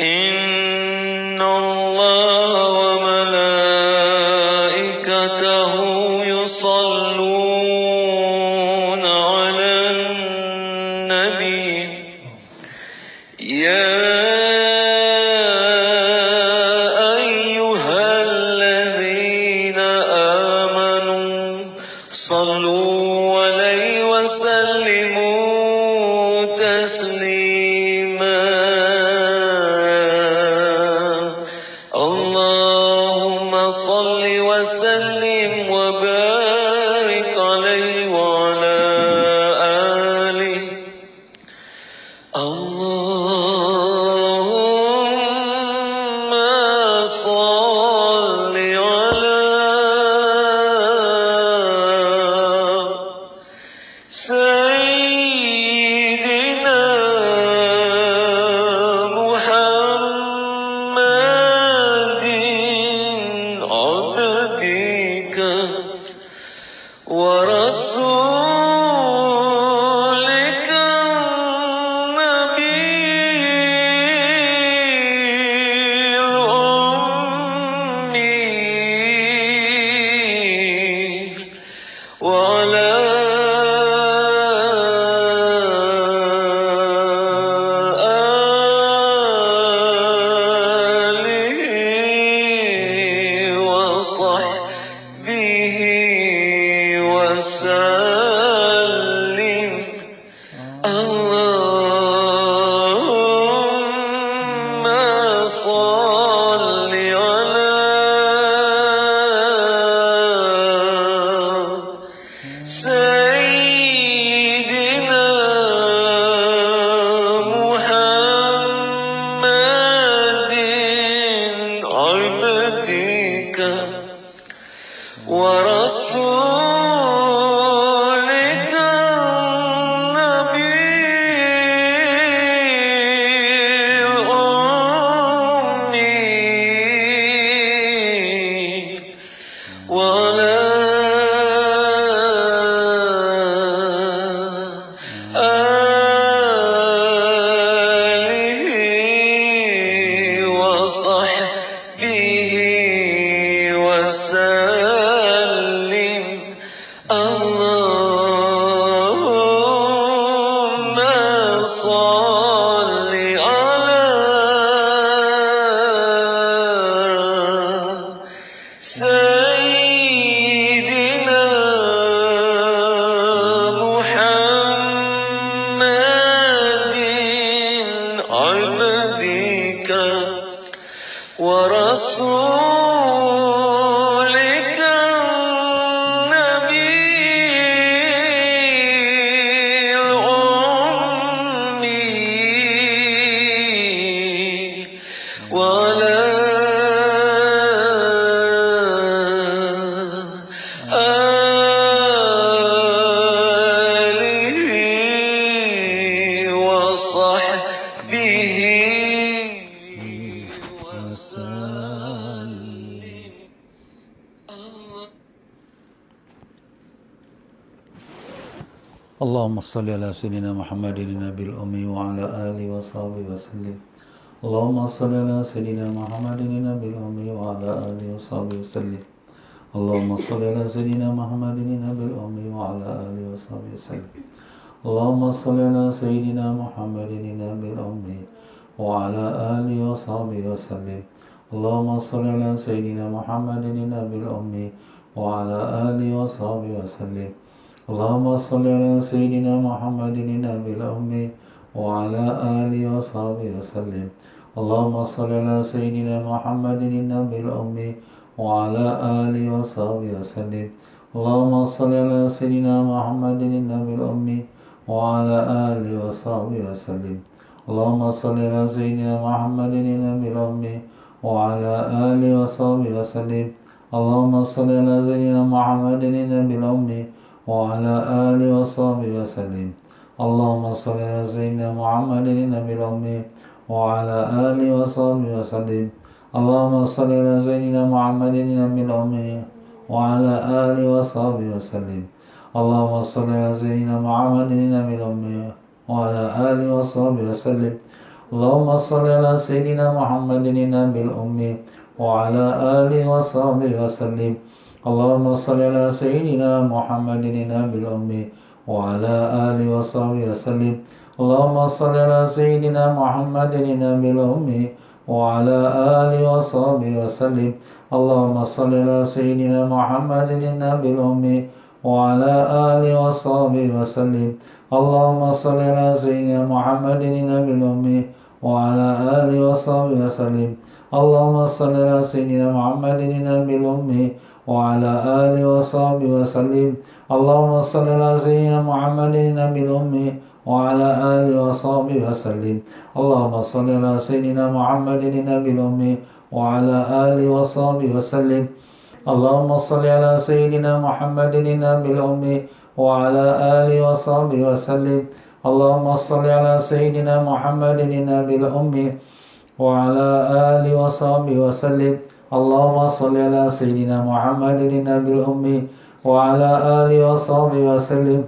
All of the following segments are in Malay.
إن الله وملائكته يصلون على النبي يا أيها الذين آمنوا صلوا عليه وسلموا تسليما اللهم صل وسلم وبارك عليه وعلى آله اللهم صل على سيدنا محمد عبدك ورسولك النبي الأمي وعلى وصحبه وسلم اللهم صل على سيدنا محمد عبدك ورسولك النبي الأمي وعلى آله وصحبه وسلم اللهم صل على سيدنا محمد عبدك ورسولك النبي الأمي وعلى آله وصحبه وسلم اللهم صل على سيدنا محمد النبي الأمي وعلى آله وصحبه وسلم اللهم صل على سيدنا محمد النبي الأمي وعلى آله وصحبه وسلم اللهم صل على سيدنا محمد النبي الأمي وعلى آله وصحبه وسلم اللهم صل على سيدنا محمد النبي الأمي وعلى آله وصحبه وسلم اللهم صل على سيدنا محمد النبي الأمي وعلى آله وصحبه وسلم اللهم صل على سيدنا محمد النبي الأمي وعلى آله وصحبه وسلم اللهم صل على سيدنا محمد النبي الأمي وعلى آله وصحبه وسلم اللهم صل على سيدنا محمد النبي الأمي وعلى آله وصحبه وسلم اللهم صل على سيدنا محمد النبي الأمي وعلى آله وصحبه وسلم اللهم صل على سيدنا محمد النبي الأمي وعلى آله وصحبه وسلم اللهم صل على سيدنا محمد النبي الأمي وعلى آله وصحبه وسلم اللهم صل على سيدنا محمد النبي الأمي وعلى آله وصحبه وسلم اللهم صل على سيدنا محمد النبي الأمي وعلى آله وصحبه وسلم اللهم صل على سيدنا محمد النبي الأمي وعلى آله وصحبه وسلم اللهم صل على سيدنا محمد النبي الأمي وعلى آله وصحبه وسلم اللهم صل على سيدنا محمد النبي الأمي وعلى آله وصحبه وسلم اللهم صل على سيدنا محمد النبي الأمي وعلى آله وصحبه وسلم اللهم صل على سيدنا محمد النبي الأمي وعلى آله وصحبه وسلم اللهم صل على سيدنا محمد النبي الأمي وعلى آله وصحبه وسلم اللهم صل على سيدنا محمد النبي الأمي وعلى آله وصحبه وسلم اللهم صل على سيدنا محمد النبي الأمي وعلى آله وصحبه وسلم اللهم صل على سيدنا محمد النبي الأمي وعلى آله وصحبه وسلم اللهم صل على سيدنا محمد النبي الأمي وعلى آله وصحبه وسلم اللهم صل على سيدنا محمد النبي الأمي وعلى آله وصحبه وسلم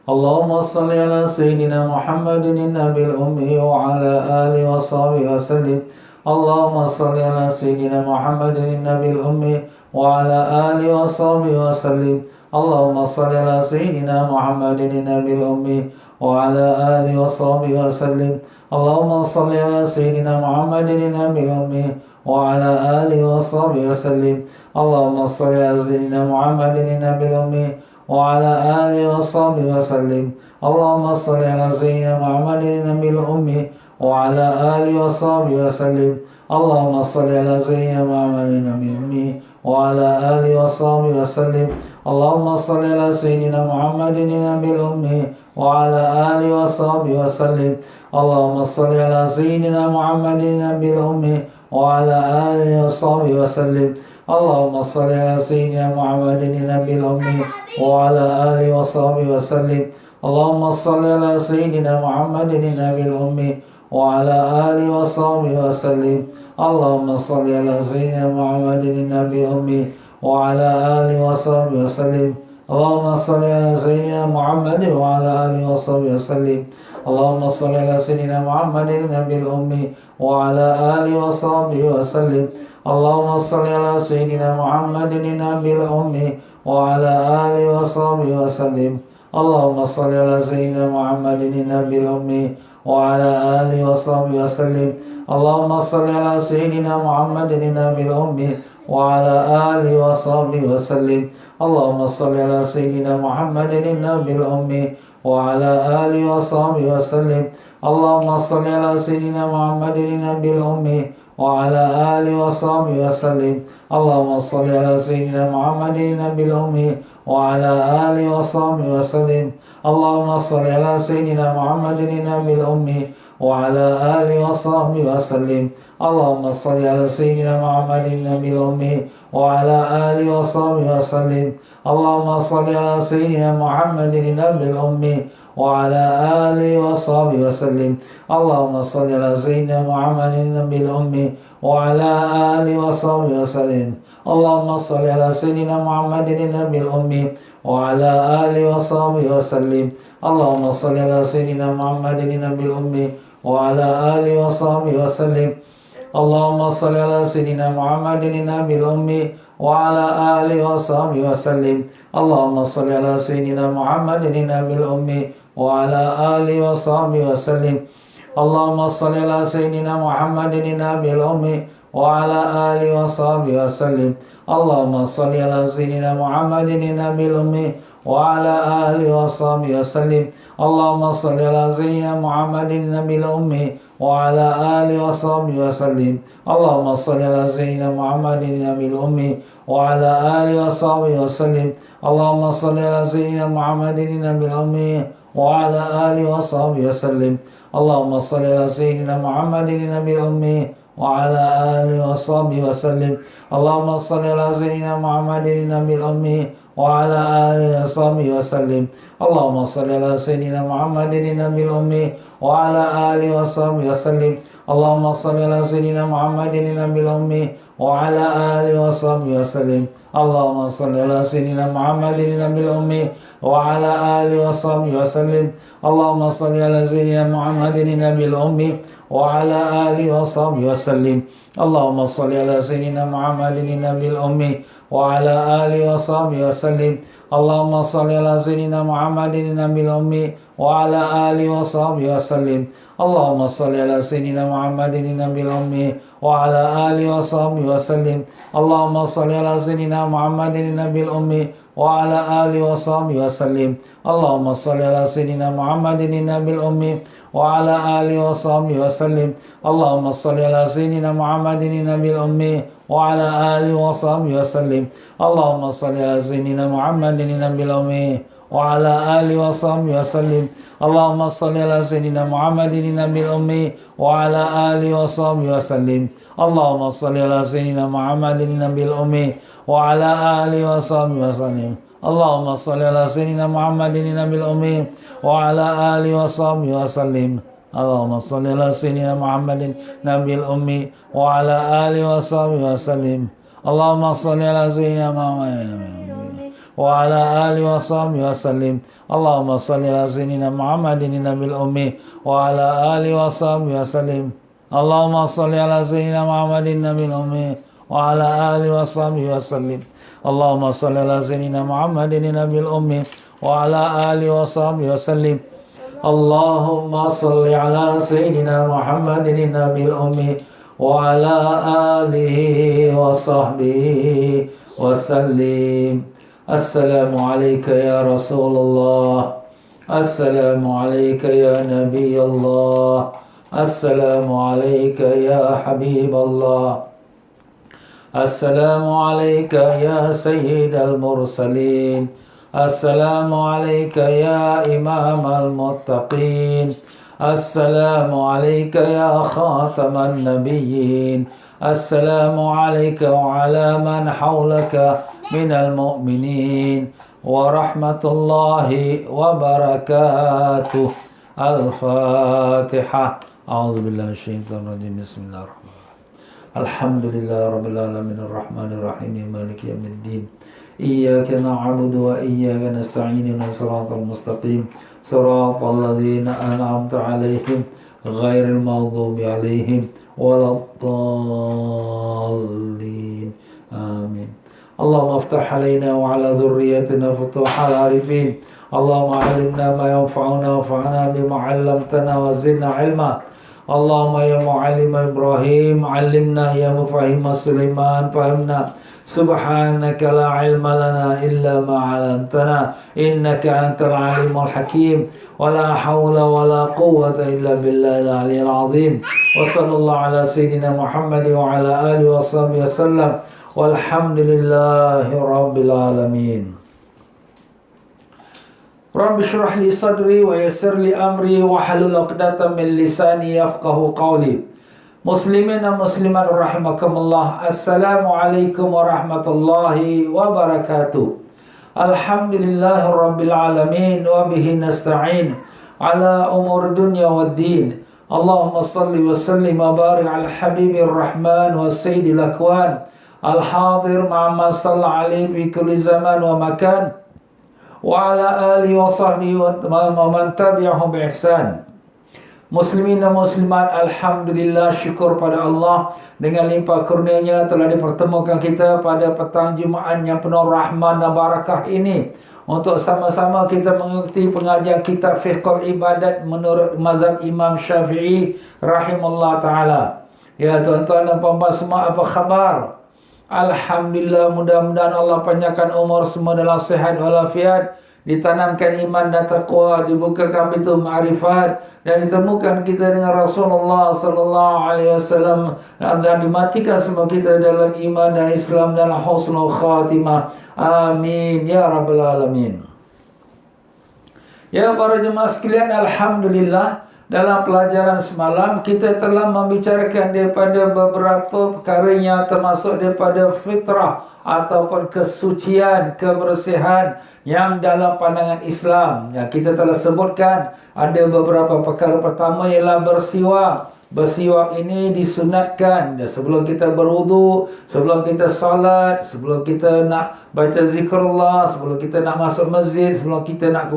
اللهم صل على سيدنا محمد النبي الأمي وعلى آله وصحبه وسلم اللهم صل على سيدنا محمد النبي الأمي وعلى آله وصحبه وسلم اللهم صل على سيدنا محمد النبي الأمي وعلى آله وصحبه وسلم اللهم صل على سيدنا محمد النبي الأمي وعلى آله وصحبه وسلم اللهم صل على سيدنا محمد النبي الأمي وعلى آله وصحبه وسلم اللهم صل على سيدنا محمد النبي الأمي وعلى آله وصحبه وسلم اللهم صل على سيدنا محمد النبي الأمي وعلى آله وصحبه وسلم اللهم صل على سيدنا محمد النبي الأمي وعلى آله وصحبه وسلم اللهم صل على سيدنا محمد النبي الأمي وعلى آله وصحبه وسلم اللهم صل على سيدنا محمد النبي الأمي وعلى آله وصحبه وسلم اللهم صل على سيدنا محمد النبي الأمي وعلى آله وصحبه وسلم اللهم صل على سيدنا محمد النبي الأمي وعلى آله وصحبه وسلم اللهم صل على سيدنا محمد وعلى آله وصحبه وسلم اللهم صل على سيدنا محمد النبي الأمي وعلى آله وصحبه وسلم اللهم صل على سيدنا محمد النبي الأمي وعلى آله وصحبه وسلم اللهم صل على سيدنا محمد النبي الأمي وعلى آله وصحبه وسلم اللهم صل على سيدنا محمد النبي الأمي وعلى آله وصحبه وسلم اللهم صل على سيدنا محمد النبي الأمي وعلى آله وصحبه وسلم اللهم صل على سيدنا محمد النبي الأمي وعلى آله وصحبه وسلم اللهم صل على سيدنا محمد النبي الأمي وعلى آله وصحبه وسلم اللهم صل على سيدنا محمد النبي الأمي وعلى آله وصحبه وسلم اللهم صل على سيدنا محمد النبي الأمي وعلى آله وصحبه وسلم اللهم صل على سيدنا محمد النبي الأمي وعلى آله وصحبه وسلم اللهم صل على سيدنا محمد النبي الأمي وعلى آله وصحبه وسلم اللهم صل على سيدنا محمد النبي الأمي وعلى آله وصحبه وسلم اللهم صل على سيدنا محمد النبي الأمي وعلى آله وصحبه وسلم اللهم صل على سيدنا محمد النبي الأمي وعلى آله وصحبه وسلم اللهم صل على سيدنا محمد النبي الأمي وعلى آله وصحبه وسلم اللهم صل على سيدنا محمد النبي الأمي وعلى آله وصحبه وسلم اللهم صل على سيدنا محمد النبي الأمي وعلى آله وصحبه وسلم اللهم صل على سيدنا محمد النبي الأمي وعلى آله وصحبه وسلم اللهم صل على سيدنا محمد النبي الأمي وعلى آله وصحبه وسلم اللهم صل على سيدنا محمد النبي الأمي وعلى آله وصحبه وسلم اللهم صل على سيدنا محمد النبي الأمي وعلى آله وصحبه وسلم اللهم صل على سيدنا محمد النبي الأمي وعلى آله وصحبه وسلم اللهم صل على سيدنا محمد النبي الأمي وعلى آله وصحبه وسلم اللهم صل على سيدنا محمد النبي الأمي وعلى آله وصحبه وسلم اللهم صل على سيدنا محمد النبي الأمي وعلى آله وصحبه وسلم اللهم صل على سيدنا محمد النبي الأمي وعلى آله وصحبه وسلم اللهم صل على سيدنا محمد النبي الأمي وعلى آله وصحبه وسلم اللهم صل على سيدنا محمد النبي الأمي وعلى آله وصحبه وسلم اللهم صل على سيدنا محمد النبي الأمي وعلى آله وصحبه وسلم اللهم صل على سيدنا محمد النبي الأمي وعلى آله وصحبه وسلم اللهم صل على سيدنا محمد النبي الأمي وعلى آله وصحبه وسلم اللهم صل على سيدنا محمد النبي الأمي وعلى آله وصحبه وسلم اللهم صل على سيدنا محمد النبي الأمي وعلى آله وصحبه وسلم اللهم صل على سيدنا محمد النبي الأمي وعلى آله وصحبه وسلم اللهم صل على سيدنا محمد النبي الأمي وعلى آله وصحبه وسلم اللهم صل على سيدنا محمد النبي الأمي وعلى آله وصحبه وسلم اللهم صل على سيدنا محمد النبي الأمي وعلى آله وصحبه وسلم اللهم صل على سيدنا محمد وعلى آله وصحبه وسلم اللهم صل على سيدنا محمد النبي الأمي وعلى آله وصحبه وسلم اللهم صل على سيدنا محمد النبي الأمي وعلى آله وصحبه وسلم اللهم صل على سيدنا محمد النبي الأمي وعلى آله وصحبه وسلم اللهم صل على سيدنا محمد النبي الأمي وعلى آله وصحبه وسلم السلام عليك يا رسول الله السلام عليك يا نبي الله السلام عليك يا حبيب الله السلام عليك يا سيد المرسلين السلام عليك يا إمام المتقين السلام عليك يا خاتم النبيين السلام عليك وعلى من حولك من المؤمنين ورحمة الله وبركاته الفاتحة أعوذ بالله من الشيطان الرجيم بسم الله الرحمن الرحيم الحمد لله رب العالمين الرحمن الرحيم مالك يوم الدين إياك نعبد وإياك نستعين صراط المستقيم صراط الذين أنعمت عليهم غير المغضوب عليهم ولا الضالين آمين اللهم افتح علينا وعلى ذريتنا فتوح العارفين اللهم علمنا ما ينفعنا وانفعنا بما علمتنا وزدنا علما اللهم يا معلم إبراهيم علمنا يا مفهم سليمان فهمنا سبحانك لا علم لنا إلا ما علمتنا إنك أنت العليم الحكيم ولا حول ولا قوة إلا بالله العلي العظيم وصلى الله على سيدنا محمد وعلى آله وصحبه وسلم والحمد لله رب العالمين Rabbi shrah li sadri wa yassir li amri wa halul 'uqdatam min lisani yafqahu qawli. Muslimin dan muslimat rahimakumullah. Assalamualaikum warahmatullahi wabarakatuh. Alhamdulillah rabbil alamin wa bihi nasta'in ala umur dunya waddin. Allahumma salli wa sallim wa barik ala habibir rahman wa sayyidil akwan al-hadir ma'ama salla alaihi fi kulli zaman wa makan wa ala alihi wa sahbihi wa man tabi'ahum bi ihsan. Muslimin dan muslimat, alhamdulillah, syukur pada Allah dengan limpah kurnia-Nya telah dipertemukan kita pada petang Jumaat yang penuh rahmat dan barakah ini untuk sama-sama kita mengikuti pengajian kitab Fiqhul Ibadat menurut mazhab Imam Syafi'i rahimahullah taala. Ya tuan-tuan dan puan-puan semua, apa khabar? Alhamdulillah, mudah-mudahan Allah panjangkan umur semua dalam sihat walafiat, ditanamkan iman dan taqwa, dibukakan pintu ma'rifat dan ditemukan kita dengan Rasulullah sallallahu alaihi wasallam dan dimatikan semua kita dalam iman dan Islam dan husnul khatimah. Amin ya rabbal alamin. Ya para jemaah sekalian, alhamdulillah dalam pelajaran semalam kita telah membicarakan daripada beberapa perkara yang termasuk daripada fitrah ataupun kesucian, kebersihan yang dalam pandangan Islam. Yang kita telah sebutkan ada beberapa perkara. Pertama ialah bersiwak. Bersiwak ini disunatkan sebelum kita berwudu, sebelum kita salat, sebelum kita nak baca zikrullah, sebelum kita nak masuk masjid, sebelum kita nak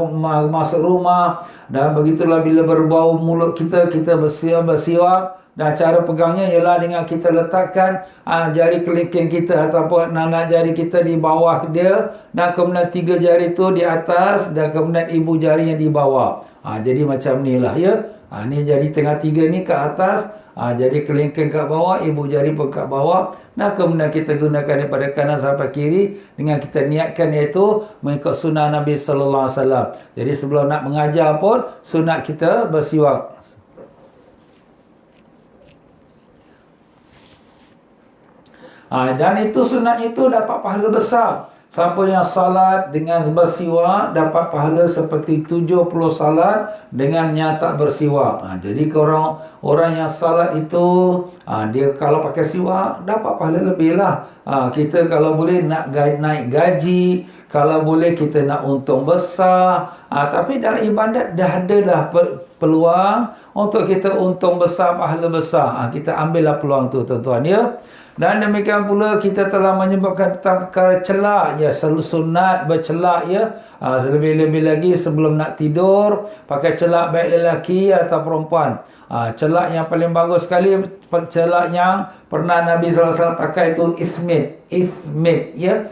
masuk rumah. Dan begitulah bila berbau mulut kita, kita bersiwak. Dan cara pegangnya ialah dengan kita letakkan jari kelingking kita ataupun anak jari kita di bawah dia, dan kemudian 3 jari tu di atas dan kemudian ibu jari yang di bawah. Jadi macam ni lah ya. Ni jari tengah 3 ni ke atas, jari kelingking kat bawah, ibu jari pun kat bawah. Nah kemudian kita gunakan daripada kanan sampai kiri dengan kita niatkan, iaitu mengikut sunnah Nabi sallallahu alaihi wasallam. Jadi sebelum nak mengajar pun sunat kita bersiwak. Dan itu sunat itu dapat pahala besar. Siapa yang salat dengan bersiwak dapat pahala seperti 70 salat dengan yang tak bersiwak. Jadi orang yang salat itu dia kalau pakai siwak dapat pahala lebih lah. Kita kalau boleh nak naik gaji, kalau boleh kita nak untung besar. Tapi dalam ibadat dah ada dah peluang untuk kita untung besar, pahala besar. Kita ambillah peluang tu tuan-tuan ya. Dan demikian pula kita telah menyebutkan tentang perkara celak ya, sunat bercelak ya. Lebih-lebih lagi sebelum nak tidur pakai celak, baik lelaki atau perempuan. Celak yang paling bagus sekali, celak yang pernah Nabi SAW pakai itu ismit ya.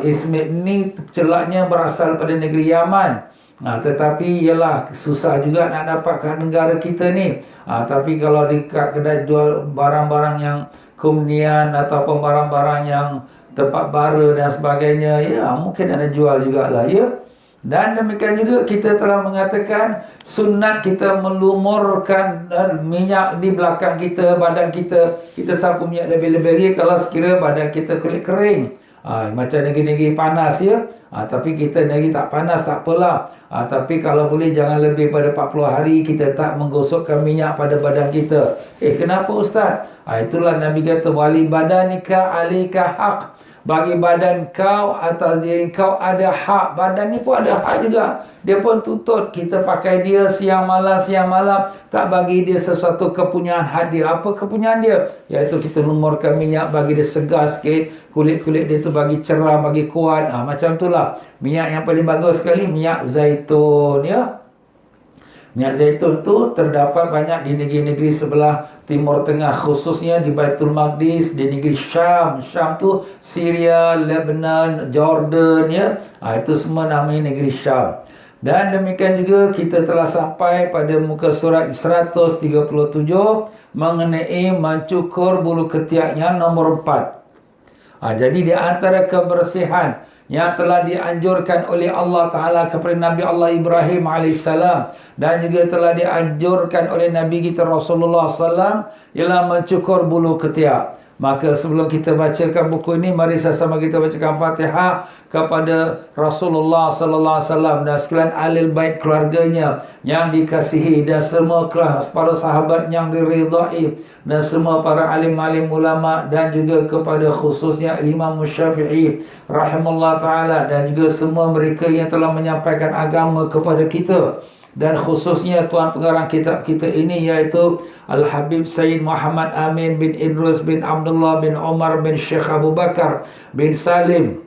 Ismit ni celaknya berasal pada negeri Yaman. Tetapi ialah susah juga nak dapat kat negara kita ni. Tapi kalau di kedai jual barang-barang yang kemunian ataupun barang-barang yang tempat bara dan sebagainya, ya mungkin ada jual jugalah ya. Dan demikian juga kita telah mengatakan sunat kita melumurkan minyak di belakang kita, badan kita. Kita sapu minyak lebih-lebih lagi kalau sekira badan kita kulit kering. Macam negeri-negeri panas ya. Tapi kita negeri tak panas tak apalah. Tapi kalau boleh jangan lebih pada 40 hari kita tak menggosokkan minyak pada badan kita. Kenapa Ustaz? Itulah Nabi kata wali badanika alika haq. Bagi badan kau atas diri kau ada hak. Badan ni pun ada hak juga. Dia pun tuntut kita pakai dia siang malam. Tak bagi dia sesuatu kepunyaan hak dia. Apa kepunyaan dia? Iaitu kita lumurkan minyak bagi dia segar sikit. Kulit-kulit dia tu bagi cerah, bagi kuat. Macam itulah. Minyak yang paling bagus sekali minyak zaitun ya. Minyak zaitun tu terdapat banyak di negeri-negeri sebelah Timur Tengah, khususnya di Baitul Maqdis, di negeri Syam. Syam tu Syria, Lebanon, Jordan ya. Itu semua namanya negeri Syam. Dan demikian juga kita telah sampai pada muka surat 137 mengenai mencukur bulu ketiaknya nombor 4. Jadi di antara kebersihan yang telah dianjurkan oleh Allah Ta'ala kepada Nabi Allah Ibrahim AS dan juga telah dianjurkan oleh Nabi kita Rasulullah SAW ialah mencukur bulu ketiak. Maka sebelum kita bacakan buku ini, mari sama-sama kita bacakan Fatihah kepada Rasulullah sallallahu alaihi wasallam dan sekalian ahli bait keluarganya yang dikasihi, dan semua para sahabat yang diridai, dan semua para alim-alim ulama, dan juga kepada khususnya Imam Syafi'i rahimahullah taala, dan juga semua mereka yang telah menyampaikan agama kepada kita. Dan khususnya tuan pengarang kitab kita ini, iaitu Al-Habib Sayyid Muhammad Amin bin Idrus bin Abdullah bin Umar bin Syekh Abu Bakar bin Salim,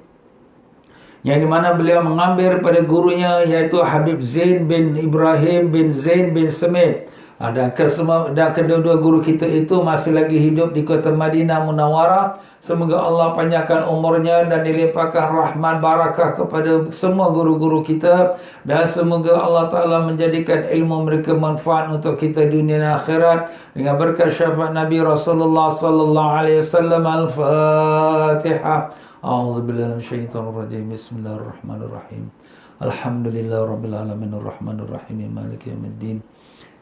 yang dimana beliau mengambil pada gurunya iaitu Habib Zain bin Ibrahim bin Zain bin Semit. Dan kedua-dua guru kita itu masih lagi hidup di kota Madinah Munawwarah. Semoga Allah panjangkan umurnya dan dilimpahkan rahmat barakah kepada semua guru-guru kita, dan semoga Allah Ta'ala menjadikan ilmu mereka manfaat untuk kita dunia dan akhirat dengan berkat syafaat Nabi Rasulullah sallallahu alaihi wasallam. Al-Fatihah. A'udzubillahi minasyaitonir rajim. Bismillahirrahmanirrahim. Alhamdulillahirabbil alamin arrahmanir rahim maliki yaumiddin.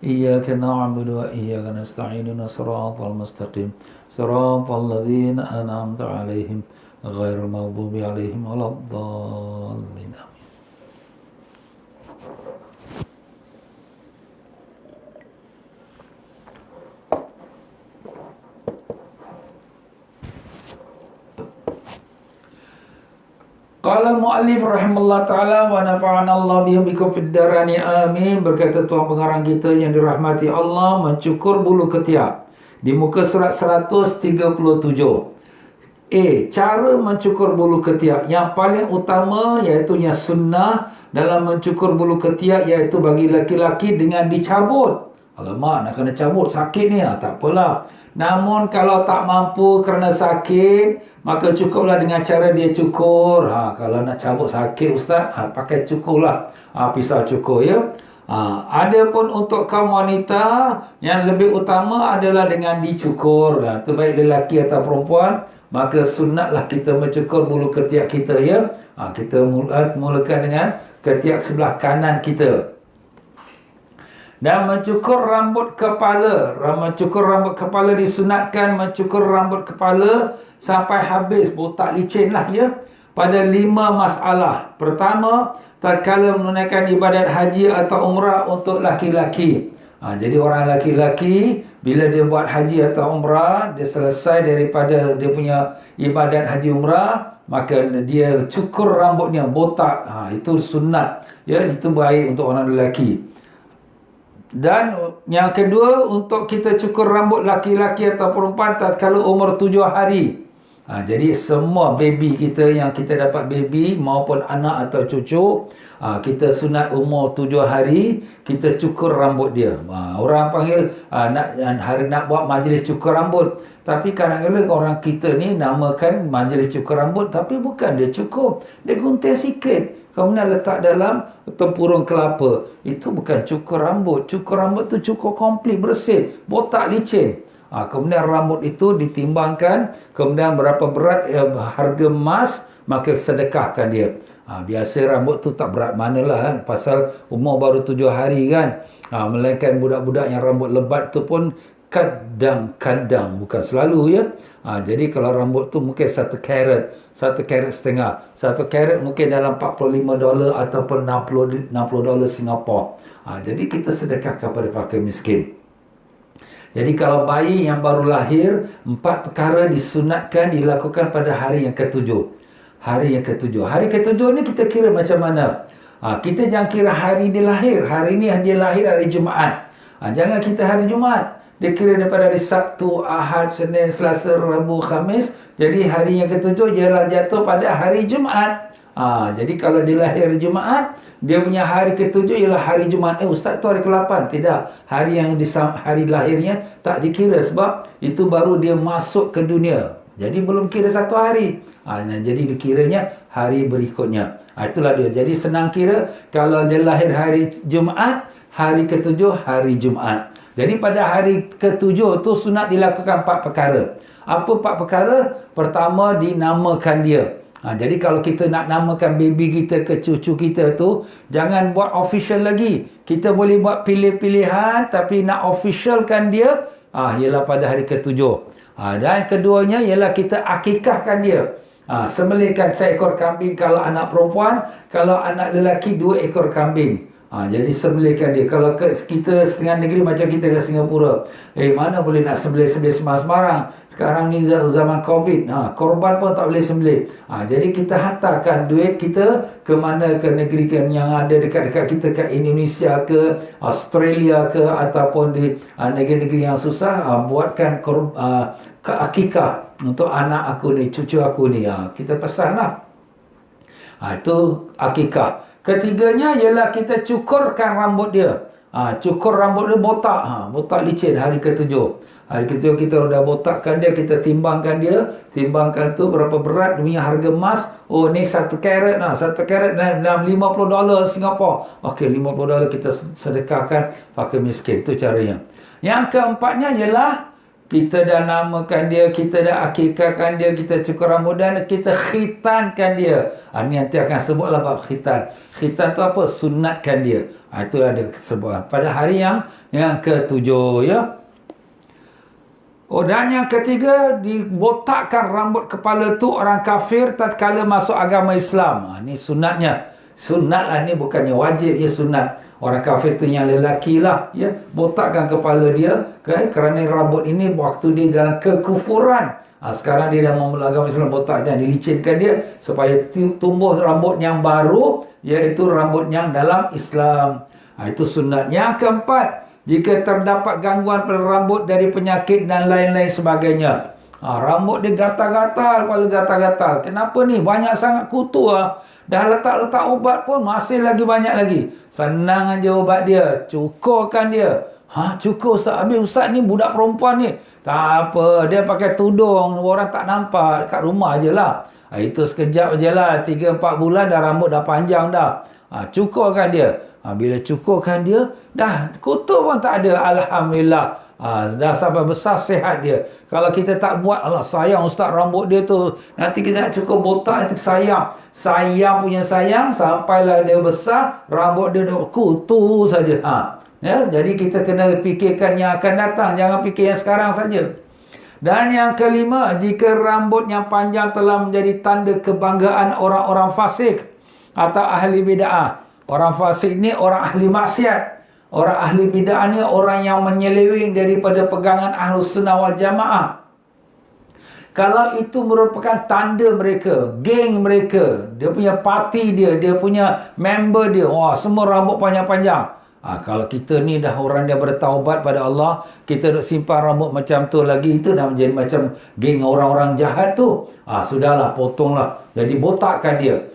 Iyyaka na'budu wa iyyaka nasta'in. Shiratal mustaqim. Shiratal ladzina an'amta 'alaihim ghairil maghdubi 'alaihim waladdallin. Qala al-mu'allif rahimahullah ta'ala wa nafa'ana Allah bikum fid darani amin. Berkata tuan pengarang kita yang dirahmati Allah, mencukur bulu ketiak di muka surat 137. Cara mencukur bulu ketiak yang paling utama iaitu yang sunnah dalam mencukur bulu ketiak iaitu bagi laki-laki dengan dicabut. Alamak, nak kena cabut, sakit ni. Tak apalah. Namun kalau tak mampu kerana sakit, maka cukuplah dengan cara dia cukur. Kalau nak cabut sakit ustaz, pakai cukurlah. Pisau cukur ya. Ada pun untuk kaum wanita, yang lebih utama adalah dengan dicukur. Itu baik lelaki atau perempuan. Maka sunatlah kita mencukur bulu ketiak kita ya. Kita mulakan dengan ketiak sebelah kanan kita. Dan mencukur rambut kepala. Mencukur rambut kepala disunatkan mencukur rambut kepala sampai habis, botak licin lah ya. Pada 5 masalah. Pertama, tatkala menunaikan ibadat haji atau umrah untuk laki-laki. Jadi orang laki-laki bila dia buat haji atau umrah, dia selesai daripada dia punya ibadat haji umrah, maka dia cukur rambutnya, botak. Itu sunat ya, itu baik untuk orang lelaki. Dan yang kedua, untuk kita cukur rambut laki-laki atau perempuan tatkala umur 7 hari. Jadi semua baby kita yang kita dapat baby maupun anak atau cucu, kita sunat umur 7 hari kita cukur rambut dia. Orang panggil nak buat majlis cukur rambut. Tapi kadang-kadang orang kita ni namakan majlis cukur rambut, tapi bukan dia cukur. Dia gunting sikit, kemudian letak dalam tempurung kelapa. Itu bukan cukur rambut. Cukur rambut tu cukur komplit, bersih, botak licin. Kemudian rambut itu ditimbangkan, kemudian berapa berat harga emas, maka sedekahkan dia. Biasa rambut tu tak berat manalah, pasal umur baru 7 hari kan. Melainkan budak-budak yang rambut lebat tu pun kadang-kadang, bukan selalu ya. Jadi kalau rambut tu mungkin 1 karat, 1 karat setengah. 1 karat mungkin dalam $45 ataupun $60 Singapura. Jadi kita sedekahkan pada fakir miskin. Jadi kalau bayi yang baru lahir, 4 perkara disunatkan dilakukan pada hari yang ke-7. Hari yang ke-7. Hari ke-7 ni kita kira macam mana? Kita jangan kira hari dia lahir. Hari ni dia lahir hari Jumaat. Jangan kita hari Jumaat. Dia kira daripada hari Sabtu, Ahad, Senin, Selasa, Rabu, Khamis. Jadi hari yang ke-7 ialah jatuh pada hari Jumaat. Jadi kalau dia lahir hari Jumaat, dia punya hari ke-7 ialah hari Jumaat. Ustaz tu hari ke-8. Tidak. Hari yang hari lahirnya tak dikira sebab itu baru dia masuk ke dunia. Jadi belum kira 1 hari. Jadi dikiranya hari berikutnya. Itulah dia. Jadi senang kira kalau dia lahir hari Jumaat, hari ke-7 hari Jumaat. Jadi pada hari ke-7 tu sunat dilakukan 4 perkara. Apa 4 perkara? Pertama, dinamakan dia. Jadi kalau kita nak namakan baby kita ke cucu kita tu, jangan buat official lagi. Kita boleh buat pilih-pilihan, tapi nak officialkan dia, ialah pada hari ke-7. Dan keduanya ialah kita akikahkan dia. Sembelihkan seekor kambing kalau anak perempuan, kalau anak lelaki 2 ekor kambing. Jadi sembelihkan dia. Kalau kita setengah negeri macam kita ke Singapura, mana boleh nak sembelih-sembelih sembarang. Sekarang ni zaman Covid, korban pun tak boleh sembelih. Jadi kita hantarkan duit kita ke mana, ke negeri yang ada dekat-dekat kita, ke Indonesia ke Australia ke ataupun di negeri-negeri yang susah, buatkan akikah untuk anak aku ni, cucu aku ni. Kita pesanlah. Itu akikah. Ketiganya ialah kita cukurkan rambut dia. Cukur rambut dia botak. Botak licin hari ke-7. Hari ke-7 kita dah botakkan dia, kita timbangkan dia. Timbangkan tu berapa berat, dia punya harga emas. Ni 1 karat. 1 karat dalam $50 Singapura. Okey, $50 kita sedekahkan fakir miskin. Itu caranya. Yang keempatnya ialah kita dah namakan dia, kita dah akikahkan dia, kita cukur rambut dan kita khitankan dia. Ini nanti akan sebutlah bab khitan. Khitan tu apa? Sunatkan dia. Itu ada sebuah pada hari yang ke-7 ya. Dan yang ketiga, dibotakkan rambut kepala tu orang kafir tatkala masuk agama Islam. Ini sunatnya. Sunat lah ni, bukannya wajib, ya sunat. Orang kafir tu yang lelaki lah, ya, botakkan kepala dia, kerana rambut ini waktu dia dalam kekufuran. Sekarang dia dah memeluk agama Islam, botak, jangan dilicinkan dia supaya tumbuh rambut yang baru, iaitu rambut yang dalam Islam. Itu sunat. Yang keempat, jika terdapat gangguan pada rambut dari penyakit dan lain-lain sebagainya. Rambut dia gatal-gatal, kepala gatal-gatal. Kenapa ni? Banyak sangat kutu lah. Dah letak-letak ubat pun masih lagi banyak lagi. Senang aja ubat dia. Cukurkan dia. Cukur Ustaz. Habis Ustaz ni budak perempuan ni. Tak apa. Dia pakai tudung. Orang tak nampak. Kat rumah je lah. Itu sekejap je lah. 3-4 bulan dah rambut dah panjang dah. Cukurkan dia. Bila cukurkan dia, dah kutu pun tak ada. Alhamdulillah. Dah sampai besar sihat dia. Kalau kita tak buat, Allah sayang Ustaz rambut dia tu, nanti kita nak cukur botak, nanti sayang. Sayang punya sayang, sampailah dia besar, rambut dia dah kutu saja. Ya, jadi kita kena fikirkan yang akan datang, jangan fikir yang sekarang saja. Dan yang kelima, jika rambut yang panjang telah menjadi tanda kebanggaan orang-orang fasik atau ahli bid'ah. Orang fasik ni orang ahli maksiat. Orang ahli bid'ah ni orang yang menyeleweng daripada pegangan Ahlus Sunnah wal Jamaah. Kalau itu merupakan tanda mereka, geng mereka, dia punya parti dia, dia punya member dia, semua rambut panjang-panjang. Kalau kita ni dah orang dia bertaubat pada Allah, kita duk simpan rambut macam tu lagi, itu dah menjadi macam geng orang-orang jahat tu. Sudahlah, potonglah. Jadi botakkan dia.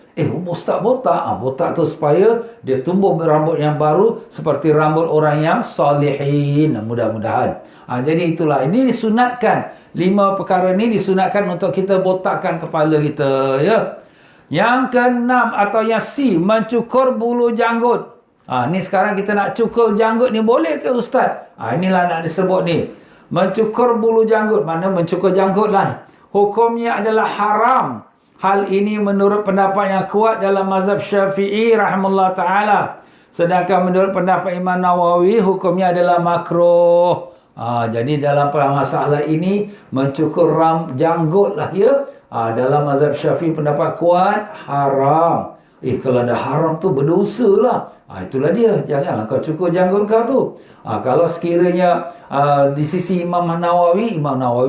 Ustaz botak. Botak tu supaya dia tumbuh rambut yang baru seperti rambut orang yang salihin. Mudah-mudahan. Jadi itulah. Ini disunatkan. 5 perkara ni disunatkan untuk kita botakkan kepala kita. Ya. Yang keenam atau yang C, mencukur bulu janggut. Ni sekarang kita nak cukur janggut ni boleh ke Ustaz? Inilah nak disebut ni. Mencukur bulu janggut. Mana mencukur janggut lah. Hukumnya adalah haram. Hal ini menurut pendapat yang kuat dalam mazhab Syafi'i rahimahullah ta'ala. Sedangkan menurut pendapat Imam Nawawi, hukumnya adalah makruh. Jadi dalam masalah ini, mencukur janggut lah ya. Dalam mazhab Syafi'i pendapat kuat, haram. Kalau dah haram tu berdosa lah. Itulah dia. Janganlah kau cukur janggut kau tu. Kalau sekiranya di sisi Imam Nawawi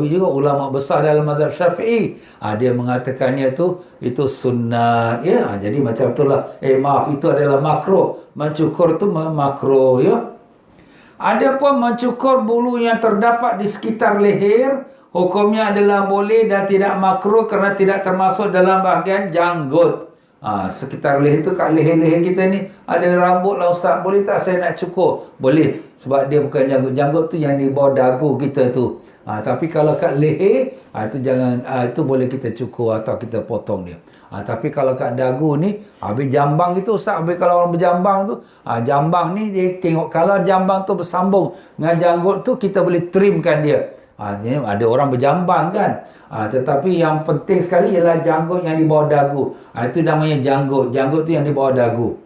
juga ulama besar dalam mazhab Syafi'i. Dia mengatakannya itu sunnat. Ya, jadi macam itulah. Itu adalah makruh. Mencukur tu makruh ya. Adapun mencukur bulu yang terdapat di sekitar leher, hukumnya adalah boleh dan tidak makruh kerana tidak termasuk dalam bahagian janggut. Sekitar leher tu, kat leher-leher kita ni ada rambut lah Ustaz, boleh tak saya nak cukur? Boleh, sebab dia bukan janggut. Janggut tu yang di bawah dagu kita tu. Tapi kalau kat leher, itu jangan, itu boleh kita cukur atau kita potong dia. Tapi kalau kat dagu ni, habis jambang itu Ustaz, habis kalau orang berjambang tu, jambang ni dia tengok, kalau jambang tu bersambung dengan janggut tu, kita boleh trimkan dia. Ada orang berjambang kan. Tetapi yang penting sekali ialah janggut yang di bawah dagu. Itu namanya janggut. Janggut tu yang di bawah dagu.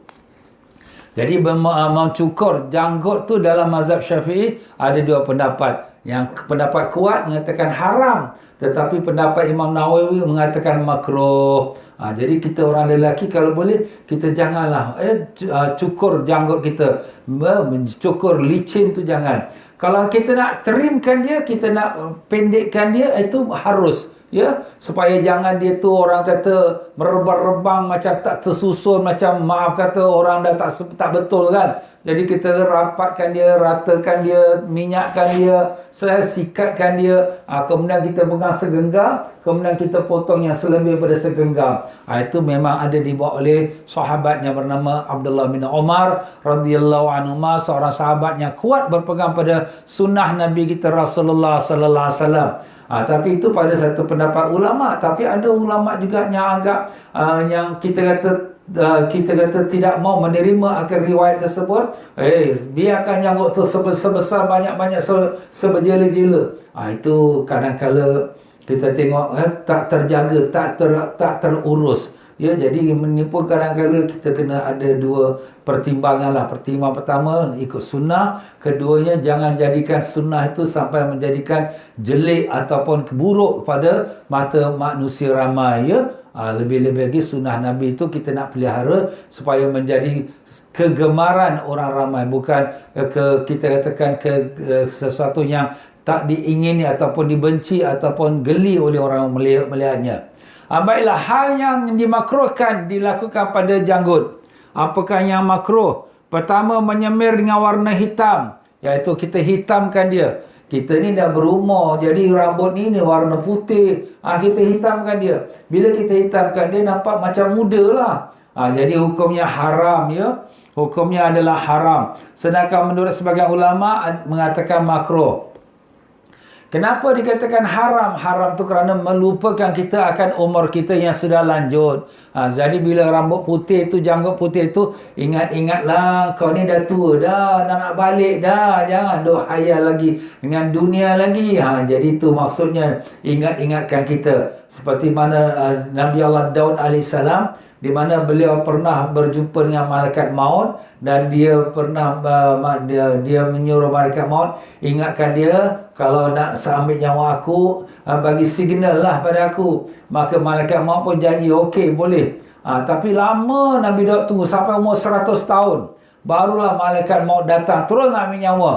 Jadi mencukur janggut tu dalam mazhab Syafi'i ada 2 pendapat. Yang pendapat kuat mengatakan haram, tetapi pendapat Imam Nawawi mengatakan makruh. Jadi kita orang lelaki kalau boleh, kita janganlah cukur janggut kita. Cukur licin tu jangan. Kalau kita nak trimkan dia, kita nak pendekkan dia, itu harus. Ya, supaya jangan dia tu orang kata merebang-rebang macam tak tersusun, macam maaf kata orang dah tak betul kan. Jadi kita rapatkan dia, ratakan dia, minyakkan dia, sikatkan dia, kemudian kita pegang segenggam, kemudian kita potong yang selebih pada segenggam. Itu memang ada dibuat oleh sahabat yang bernama Abdullah bin Umar radhiyallahu anhu, seorang sahabat yang kuat berpegang pada sunnah Nabi kita Rasulullah sallallahu alaihi wasallam. Tapi itu pada satu pendapat ulama. Tapi ada ulama juga yang anggap yang kita kata tidak mau menerima akan riwayat tersebut. Biarkan janggut tu sebesar banyak-banyak seberjela-jela. Itu kadang-kala kita tengok tak terjaga, tak terurus. Ya, jadi ini pun kadang-kadang kita kena ada dua pertimbangan lah. Pertimbangan pertama ikut sunnah, keduanya jangan jadikan sunnah itu sampai menjadikan jelek ataupun buruk kepada mata manusia ramai, ya. Lebih-lebih lagi sunnah Nabi itu kita nak pelihara supaya menjadi kegemaran orang ramai, bukan kita katakan sesuatu yang tak diingini ataupun dibenci ataupun geli oleh orang melihatnya. Baiklah, hal yang dimakruhkan dilakukan pada janggut. Apakah yang makruh? Pertama, menyemir dengan warna hitam, iaitu kita hitamkan dia. Kita ni dah berumur, jadi rambut ni warna putih, kita hitamkan dia. Bila kita hitamkan dia, nampak macam muda lah. Jadi hukumnya haram, ya. Hukumnya adalah haram. Sedangkan menurut sebagian ulama mengatakan makruh. Kenapa dikatakan haram? Haram tu kerana melupakan kita akan umur kita yang sudah lanjut. Jadi bila rambut putih tu, janggut putih tu, ingat-ingatlah kau ni dah tua dah, nak balik dah. Jangan duk hayal lagi dengan dunia lagi. Jadi tu maksudnya ingat-ingatkan kita. Seperti mana Nabi Allah Daud AS, di mana beliau pernah berjumpa dengan malaikat maut, dan dia pernah dia menyuruh malaikat maut, ingatkan dia, kalau nak ambil nyawa aku, bagi signal lah pada aku. Maka malaikat maut pun janji, okey boleh. Tapi lama Nabi Daud tunggu sampai umur 100 tahun, barulah malaikat maut datang terus nak ambil nyawa.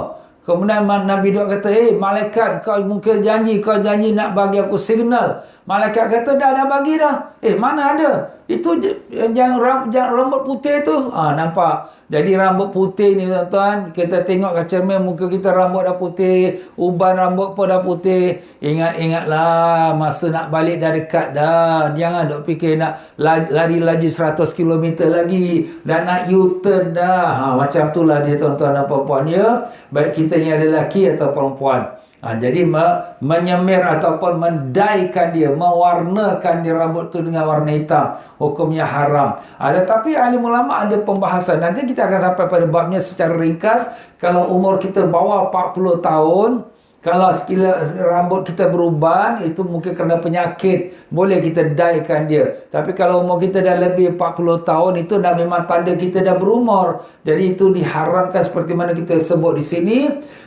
Kemudian Nabi Daud kata, malaikat, kau mungkin janji, kau janji nak bagi aku signal. Malaikat kata, dah bagi dah. Mana ada? Itu yang rambut putih tu. Nampak? Jadi rambut putih ni tuan-tuan, kita tengok kat cermin muka kita rambut dah putih, uban rambut pun dah putih. Ingatlah masa nak balik dah dekat dah. Jangan duk fikir nak lari laju 100 km lagi dan nak U-turn dah. Macam itulah dia tuan-tuan dan puan-puan, ya. Baik kita ni ada lelaki atau perempuan. Jadi menyemir ataupun mendaikan dia, mewarnakan dia rambut tu dengan warna hitam, hukumnya haram. Tetapi ahli ulama ada pembahasan. Nanti kita akan sampai pada babnya secara ringkas. Kalau umur kita bawah 40 tahun, kalau sekiranya rambut kita beruban, itu mungkin kerana penyakit, boleh kita daikan dia. Tapi kalau umur kita dah lebih 40 tahun, itu dah memang tanda kita dah berumur. Jadi itu diharamkan seperti mana kita sebut di sini.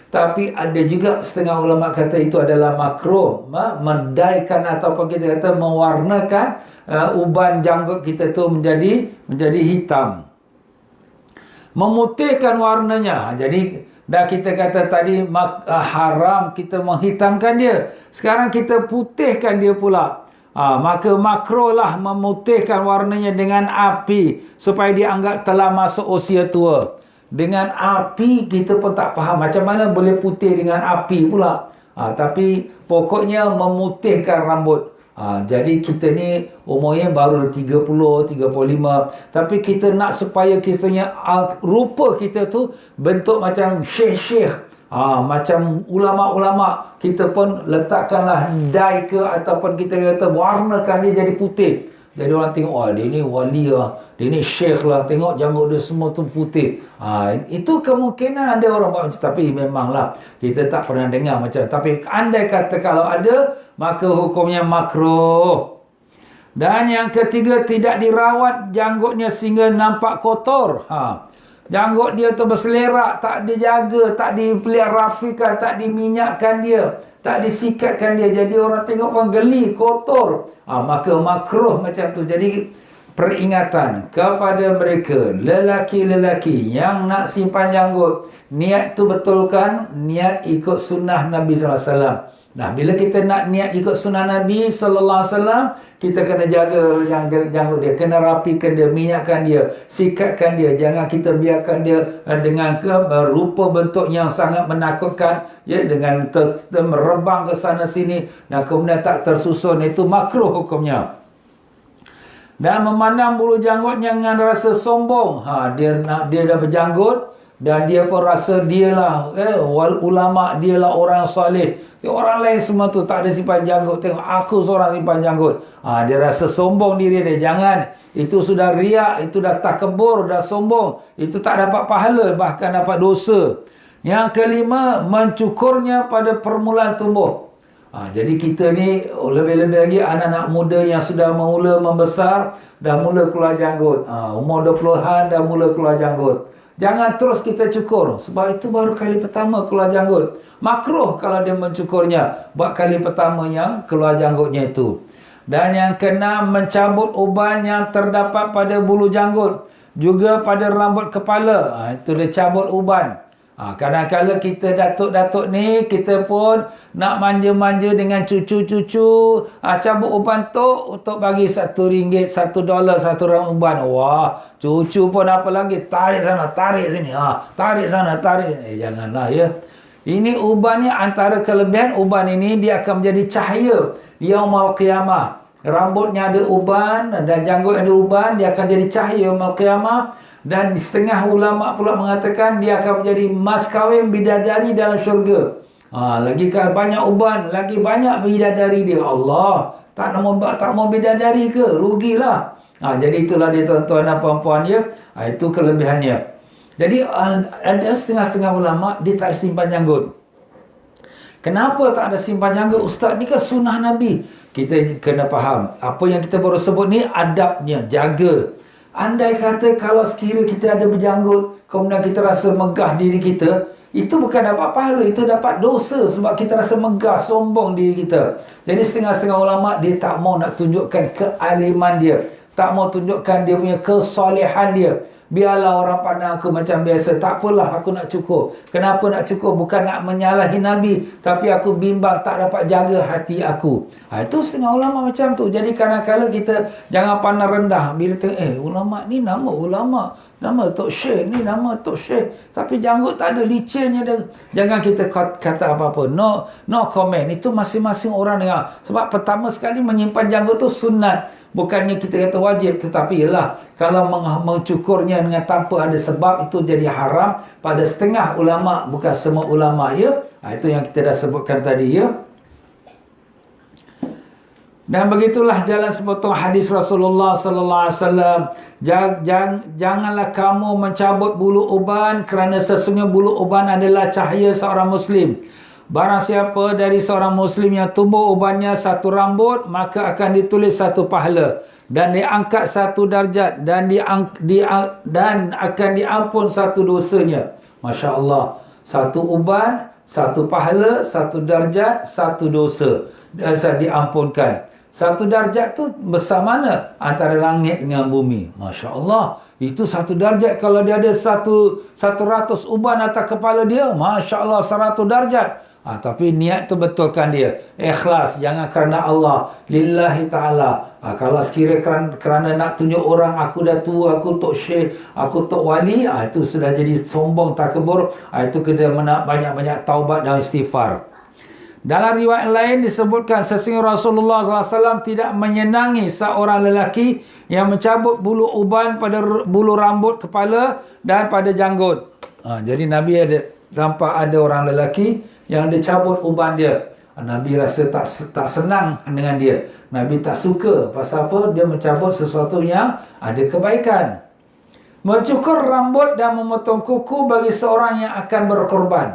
Tapi ada juga setengah ulama kata itu adalah makruh, mendaikan ataupun kita kata mewarnakan uban janggut kita tu menjadi hitam, memutihkan warnanya. Jadi dah kita kata tadi haram kita menghitamkan dia, sekarang kita putihkan dia pula. Maka makruh lah memutihkan warnanya dengan api supaya dianggap telah masuk usia tua. Dengan api kita pun tak faham macam mana boleh putih dengan api pula. Tapi pokoknya memutihkan rambut. Jadi kita ni umurnya baru 30, 35. Tapi kita nak supaya kitanya rupa kita tu bentuk macam syekh-syekh. Macam ulama-ulama. Kita pun letakkanlah dye ke ataupun kita kata warnakan dia jadi putih. Jadi orang tengok, dia ni wali lah, dia ni syekh lah, tengok janggut dia semua tu putih. Itu kemungkinan ada orang buat macam, tapi memanglah kita tak pernah dengar macam. Tapi andai kata kalau ada, maka hukumnya makruh. Dan yang ketiga, tidak dirawat janggutnya sehingga nampak kotor. Janggut dia tu berselerak, tak dijaga, tak dipelihara rapikan, tak diminyakkan dia, tak disikatkan dia. Jadi orang tengok pun geli, kotor. Maka makruh macam tu. Jadi peringatan kepada mereka, lelaki-lelaki yang nak simpan janggut, niat tu betulkan, niat ikut sunnah Nabi SAW. Nah, bila kita nak niat ikut sunnah Nabi SAW, kita kena jaga janggut dia, kena rapikan dia, minyakkan dia, sikatkan dia. Jangan kita biarkan dia dengan rupa bentuk yang sangat menakutkan, ya, dengan merebang ke sana sini dan kemudian tak tersusun. Itu makruh hukumnya. Dan memandang bulu janggutnya dengan rasa sombong. Dia dah berjanggut dan dia pun rasa dialah ulama, dialah orang soleh. Orang lain semua tu tak ada simpan janggut, tengok aku seorang simpan janggut. Dia rasa sombong diri dia. Jangan. Itu sudah riak, itu dah takabur, dah sombong. Itu tak dapat pahala, bahkan dapat dosa. Yang kelima, mencukurnya pada permulaan tumbuh. Jadi kita ni lebih-lebih lagi anak-anak muda yang sudah mula membesar, dah mula keluar janggut. Umur 20-an dah mula keluar janggut. Jangan terus kita cukur. Sebab itu baru kali pertama keluar janggut. Makruh kalau dia mencukurnya. Buat kali pertamanya keluar janggutnya itu. Dan yang keenam, mencabut uban yang terdapat pada bulu janggut. Juga pada rambut kepala. Itu dia cabut uban. Kadang-kadang kita datuk-datuk ni, kita pun nak manja-manja dengan cucu-cucu. Cabut uban tu untuk bagi RM1, $1, RM1 uban. Wah, cucu pun apa lagi? Tarik sana, tarik sini. Tarik sana, tarik. Janganlah ya. Ini uban ni antara kelebihan uban ini, dia akan menjadi cahaya yaumul qiyamah. Rambutnya ada uban dan janggut ada uban, dia akan jadi cahaya yaumul qiyamah. Dan setengah ulama pula mengatakan dia akan menjadi mas kahwin bidadari dalam syurga. Lagi banyak uban, lagi banyak bidadari dia. Allah, tak mau bidadari ke? Rugilah. Jadi itulah dia tuan-tuan dan puan-puan ya. Itu kelebihannya. Jadi ada setengah-setengah ulama dia tak simpan janggut. Kenapa tak ada simpan janggut? Ustaz, ni kan sunnah Nabi. Kita kena faham. Apa yang kita baru sebut ni adabnya, jaga. Andai kata kalau sekiranya kita ada berjanggut, kemudian kita rasa megah diri kita, itu bukan dapat pahala, itu dapat dosa sebab kita rasa megah, sombong diri kita. Jadi setengah-setengah ulama dia tak mau nak tunjukkan kealiman dia, tak mau tunjukkan dia punya kesolehan dia. Biarlah orang pandang aku macam biasa, tak apalah aku nak cukur. Kenapa nak cukur? Bukan nak menyalahi Nabi, tapi aku bimbang tak dapat jaga hati aku. Itu setengah ulama macam tu. Jadi kadang-kadang kita jangan pandang rendah. Bila tengok, ulama ni nama ulama, nama Tok Syekh ni nama Tok Syekh, tapi janggut tak ada, licinnya dia. Jangan kita kata apa-apa. No comment. Itu masing-masing orang dengar. Sebab pertama sekali menyimpan janggut tu sunat. Bukannya kita kata wajib, tetapi ialah kalau mencukurnya dengan tanpa ada sebab, itu jadi haram pada setengah ulama, bukan semua ulama ya. Itu yang kita dah sebutkan tadi ya. Dan begitulah dalam sepotong hadis Rasulullah sallallahu alaihi wasallam, janganlah kamu mencabut bulu uban, kerana sesungguhnya bulu uban adalah cahaya seorang muslim. Barang siapa dari seorang muslim yang tumbuh ubannya satu rambut, maka akan ditulis satu pahala dan diangkat satu darjat dan akan diampun satu dosanya. Masya Allah. Satu uban, satu pahala, satu darjat, satu dosa. Dan diampunkan. Satu darjat tu besar mana? Antara langit dengan bumi. Masya Allah. Itu satu darjat. Kalau dia ada 100 uban atas kepala dia, Masya Allah 100 darjat. Tapi niat tu betulkan dia. Ikhlas. Jangan kerana Allah. Lillahi ta'ala. Kalau sekiranya kerana nak tunjuk orang, aku dah tua, aku Tok Syekh, aku Tok Wali, itu sudah jadi sombong, takabur. Itu kena banyak-banyak taubat dan istighfar. Dalam riwayat lain disebutkan sesungguhnya Rasulullah SAW tidak menyenangi seorang lelaki yang mencabut bulu uban pada bulu rambut kepala dan pada janggut. Jadi Nabi nampak ada orang lelaki yang dia cabut uban dia. Nabi rasa tak senang dengan dia. Nabi tak suka. Pasal apa? Dia mencabut sesuatu yang ada kebaikan. Mencukur rambut dan memotong kuku bagi seorang yang akan berkorban.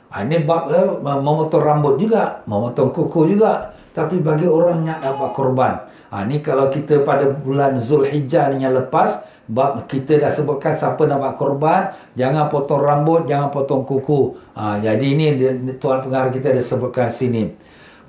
Ini bab memotong rambut juga, memotong kuku juga. Tapi bagi orang yang dapat korban. Ini kalau kita pada bulan Zulhijjah yang lepas, bab kita dah sebutkan siapa nak buat korban, jangan potong rambut, jangan potong kuku. Jadi ini tuan pengarah kita dah sebutkan sini.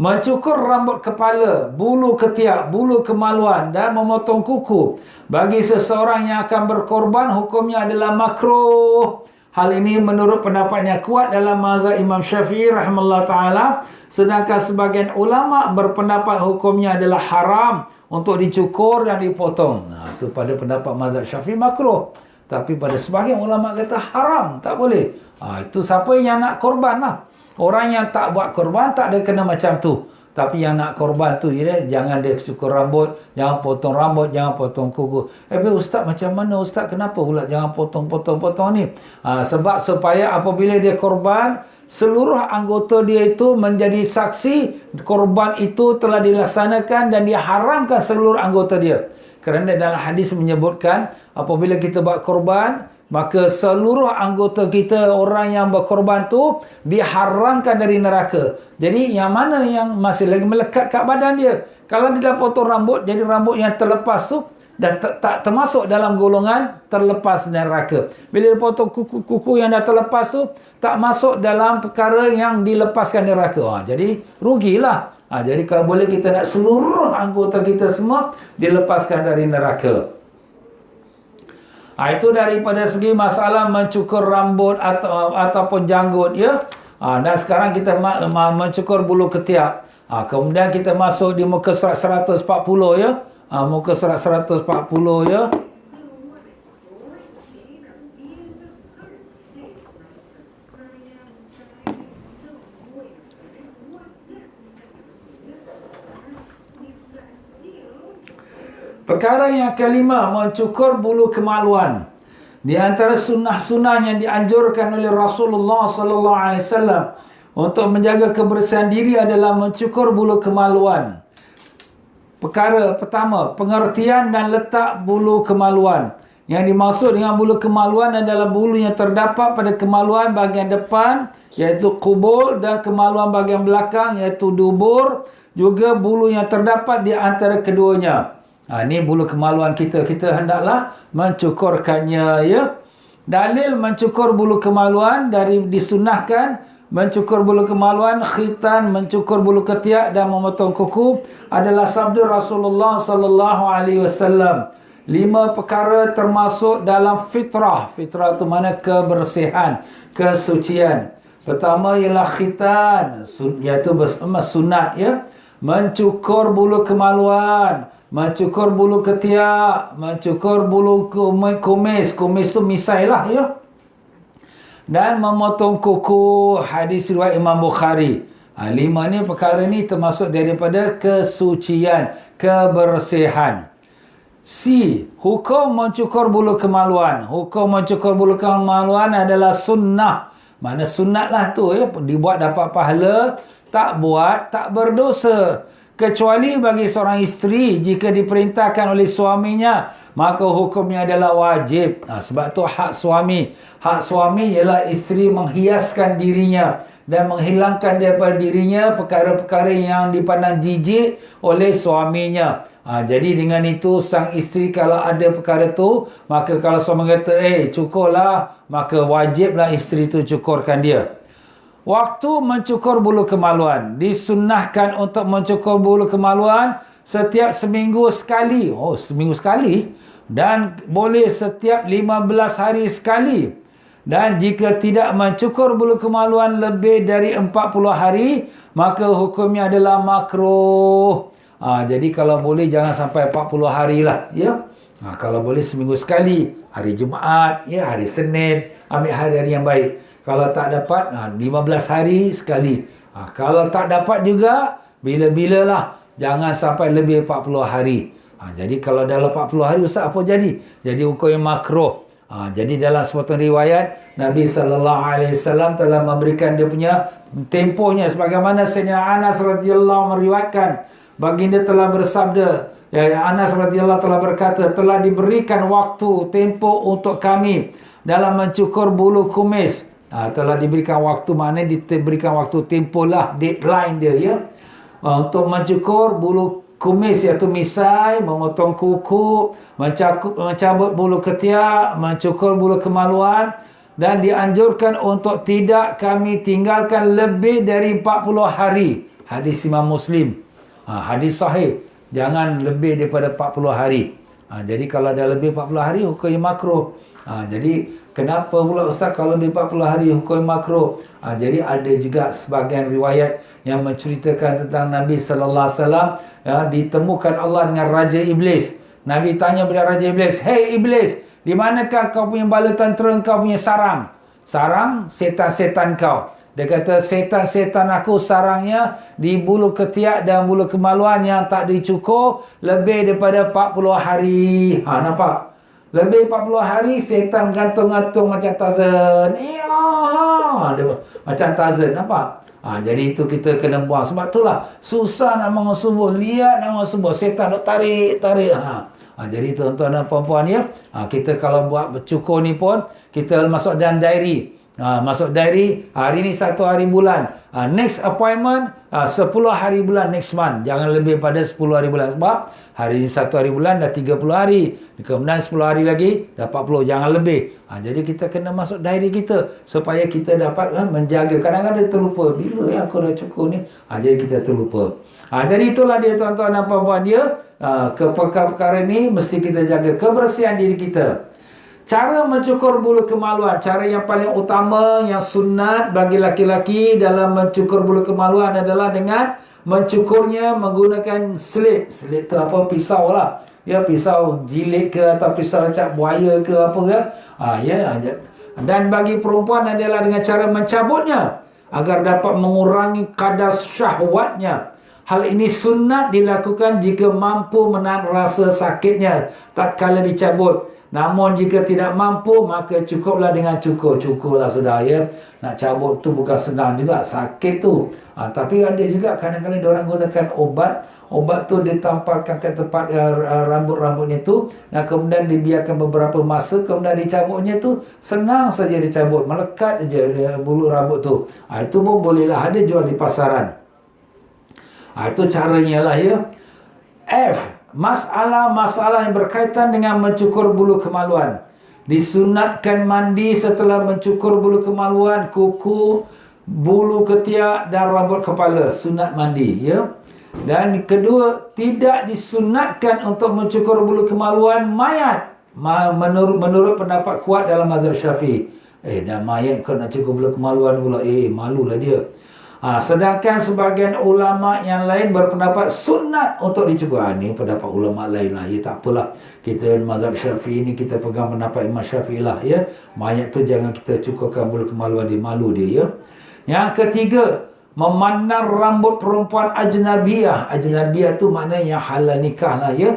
Mencukur rambut kepala, bulu ketiak, bulu kemaluan dan memotong kuku bagi seseorang yang akan berkorban, hukumnya adalah makruh. Hal ini menurut pendapat yang kuat dalam mazhab Imam Syafi'i rahimahullah ta'ala. Sedangkan sebagian ulama berpendapat hukumnya adalah haram untuk dicukur dan dipotong. Itu pada pendapat mazhab Syafi'i makruh. Tapi pada sebagian ulama kata haram, tak boleh. Itu siapa yang nak korban lah. Orang yang tak buat korban tak ada kena macam tu. Tapi yang nak korban tu jangan dia cukur rambut, jangan potong rambut, jangan potong kuku. Ustaz macam mana Ustaz? Kenapa pula jangan potong ni? Sebab supaya apabila dia korban, seluruh anggota dia itu menjadi saksi korban itu telah dilaksanakan dan dia haramkan seluruh anggota dia. Kerana dalam hadis menyebutkan apabila kita buat korban, maka seluruh anggota kita, orang yang berkorban tu diharamkan dari neraka. Jadi yang mana yang masih lagi melekat kat badan dia. Kalau dia dah potong rambut, jadi rambut yang terlepas tu dah tak termasuk dalam golongan terlepas neraka. Bila dia potong kuku yang dah terlepas tu, tak masuk dalam perkara yang dilepaskan neraka. Jadi rugilah. Jadi kalau boleh kita nak seluruh anggota kita semua dilepaskan dari neraka. Itu daripada segi masalah mencukur rambut ataupun janggut, ya. Dan sekarang kita mencukur bulu ketiak. Kemudian kita masuk di muka surat 140, ya. Muka surat 140, ya. Perkara yang kelima, mencukur bulu kemaluan. Di antara sunnah-sunnah yang dianjurkan oleh Rasulullah sallallahu alaihi wasallam untuk menjaga kebersihan diri adalah mencukur bulu kemaluan. Perkara pertama, pengertian dan letak bulu kemaluan. Yang dimaksud dengan bulu kemaluan adalah bulu yang terdapat pada kemaluan bahagian depan, iaitu kubul, dan kemaluan bahagian belakang, iaitu dubur. Juga bulu yang terdapat di antara keduanya. Ini bulu kemaluan kita. Kita hendaklah mencukurkannya, ya. Dalil mencukur bulu kemaluan disunahkan mencukur bulu kemaluan, khitan, mencukur bulu ketiak dan memotong kuku adalah sabda Rasulullah sallallahu alaihi wasallam. 5 perkara termasuk dalam fitrah. Fitrah itu mana kebersihan, kesucian. Pertama ialah khitan, iaitu sunat, ya. Mencukur bulu kemaluan, mencukur bulu ketiak, mencukur bulu kumis. Kumis tu misai lah, ya. Dan memotong kuku. Hadis riwayat Imam Bukhari. 5 ni perkara ni termasuk daripada kesucian, kebersihan. C. Hukum mencukur bulu kemaluan. Hukum mencukur bulu kemaluan adalah sunnah. Mana sunat lah tu, ya. Dibuat dapat pahala, tak buat tak berdosa. Kecuali bagi seorang isteri, jika diperintahkan oleh suaminya, maka hukumnya adalah wajib. Sebab tu hak suami. Hak suami ialah isteri menghiaskan dirinya dan menghilangkan daripada dirinya perkara-perkara yang dipandang jijik oleh suaminya. Jadi dengan itu, sang isteri kalau ada perkara tu, maka kalau suami kata, cukurlah, maka wajiblah isteri tu cukurkan dia. Waktu mencukur bulu kemaluan. Disunnahkan untuk mencukur bulu kemaluan setiap seminggu sekali. Seminggu sekali. Dan boleh setiap 15 hari sekali. Dan jika tidak mencukur bulu kemaluan lebih dari 40 hari, maka hukumnya adalah makruh. Jadi kalau boleh jangan sampai 40 hari lah, ya. Kalau boleh seminggu sekali. Hari Jumaat, ya, hari Senin. Ambil hari-hari yang baik. Kalau tak dapat, 15 hari sekali. Kalau tak dapat juga, bila-bila lah. Jangan sampai lebih 40 hari. Jadi kalau dalam 40 hari, Ustaz, apa jadi? Jadi hukum yang makruh. Jadi dalam sepotong riwayat, Nabi SAW telah memberikan dia punya tempohnya. Sebagaimana Sayyidina Anas radhiyallahu meriwayatkan, baginda telah bersabda, Anas radhiyallahu telah berkata, telah diberikan waktu, tempoh untuk kami dalam mencukur bulu kumis. Telah diberikan waktu, maknanya diberikan waktu, tempoh lah, deadline dia, ya. Untuk mencukur bulu kumis, iaitu misai, memotong kuku, mencabut bulu ketiak, mencukur bulu kemaluan, dan dianjurkan untuk tidak kami tinggalkan lebih dari 40 hari. Hadis Imam Muslim. Hadis sahih. Jangan lebih daripada 40 hari. Jadi kalau dah lebih 40 hari, hukumnya makruh. Jadi kenapa pula Ustaz kalau lebih 40 hari hukum makruh? Jadi ada juga sebahagian riwayat yang menceritakan tentang Nabi sallallahu alaihi wasallam, ditemukan Allah dengan Raja Iblis. Nabi tanya kepada Raja Iblis, "Hei Iblis, di manakah kau punya bala tentera, kau punya sarang?" Sarang setan-setan kau. Dia kata, setan-setan aku sarangnya di bulu ketiak dan bulu kemaluan yang tak dicukur lebih daripada 40 hari. Nampak? Lebih 40 hari, setan gantung-gantung macam Tarzan. Macam Tarzan, nampak? Jadi itu kita kena buang. Sebab itulah susah nak bangun subuh. Lihat nak bangun subuh, setan nak tarik. Jadi tuan-tuan dan puan-puan ya, kita kalau buat cukur ni pun, kita masuk dalam diary. Masuk diary, hari ni 1 hari bulan. Next appointment, 10 hari bulan next month. Jangan lebih pada 10 hari bulan. Sebab hari ni 1 hari bulan dah 30 hari. Kemudian 10 hari lagi dah 40. Jangan lebih. Jadi kita kena masuk diary kita. Supaya kita dapat menjaga. Kadang-kadang terlupa. Bila aku dah cukur ni? Jadi kita terlupa. Jadi itulah dia tuan-tuan dan puan-puan dia. Perkara ni mesti kita jaga kebersihan diri kita. Cara mencukur bulu kemaluan, cara yang paling utama, yang sunat bagi laki-laki dalam mencukur bulu kemaluan adalah dengan mencukurnya menggunakan slit. Slit tu apa? Pisau lah. Ya, pisau jilid ke atau pisau cap buaya ke apa ke. Dan bagi perempuan adalah dengan cara mencabutnya agar dapat mengurangi kadar syahwatnya. Hal ini sunat dilakukan jika mampu menahan rasa sakitnya tatkala dicabut. Namun jika tidak mampu, maka cukuplah dengan cukurlah sudah ya. Nak cabut tu bukan senang juga, sakit tu. Tapi ada juga kadang-kadang diorang gunakan obat. Obat tu ditampalkan ke tempat rambut-rambutnya tu. Dan kemudian dibiarkan beberapa masa, kemudian dicabutnya tu senang saja dicabut. Melekat je bulu rambut tu. Itu pun bolehlah, ada jual di pasaran. Itu caranya lah ya. F. Masalah yang berkaitan dengan mencukur bulu kemaluan. Disunatkan mandi setelah mencukur bulu kemaluan, kuku, bulu ketiak dan rambut kepala. Sunat mandi ya. Dan kedua, tidak disunatkan untuk mencukur bulu kemaluan mayat. Menurut pendapat kuat dalam mazhab Syafi'i. Dan mayat kau nak cukur bulu kemaluan pula. Malulah dia. Sedangkan sebahagian ulama yang lain berpendapat sunat untuk dicukur. Ini pendapat ulama lain lah. Ya, tak apalah. Kita mazhab Syafi'i ni kita pegang pendapat Imam Syafi'i lah. Ya. Mayat tu jangan kita cukurkan bulu kemaluan dia. Malu dia. Ya. Yang ketiga, memandang rambut perempuan ajnabiyah. Ajnabiyah tu maknanya yang halal nikah lah. Ya.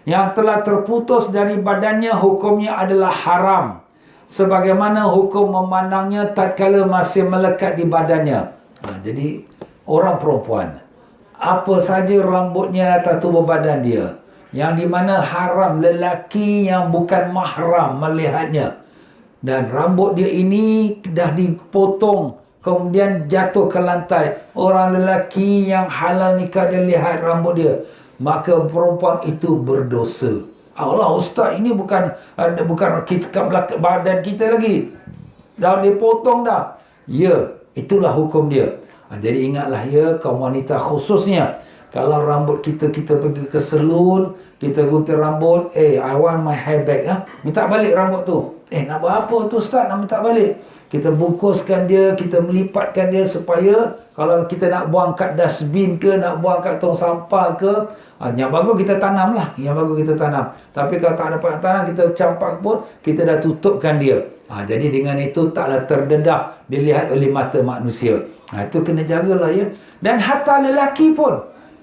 Yang telah terputus dari badannya, hukumnya adalah haram. Sebagaimana hukum memandangnya tatkala masih melekat di badannya. Jadi orang perempuan, apa saja rambutnya atas tubuh badan dia, yang di mana haram lelaki yang bukan mahram melihatnya. Dan rambut dia ini dah dipotong kemudian jatuh ke lantai. Orang lelaki yang halal nikah dia lihat rambut dia, maka perempuan itu berdosa. Allah ustaz, ini bukan kita badan kita lagi. Dah dipotong dah. Ya, itulah hukum dia. Jadi ingatlah ya, kaum wanita khususnya, kalau rambut kita pergi ke salon, kita gunting rambut, I want my hair back. Minta balik rambut tu. Nak buat apa tu ustaz, nak minta balik? Kita bungkuskan dia, kita melipatkan dia supaya kalau kita nak buang kat dustbin ke, nak buang kat tong sampah ke, yang bagus kita tanam lah. Yang bagus kita tanam. Tapi kalau tak dapat tanam, kita campak pun, kita dah tutupkan dia. Jadi dengan itu taklah terdedah dilihat oleh mata manusia. Itu kena jagalah ya. Dan hatta lelaki pun.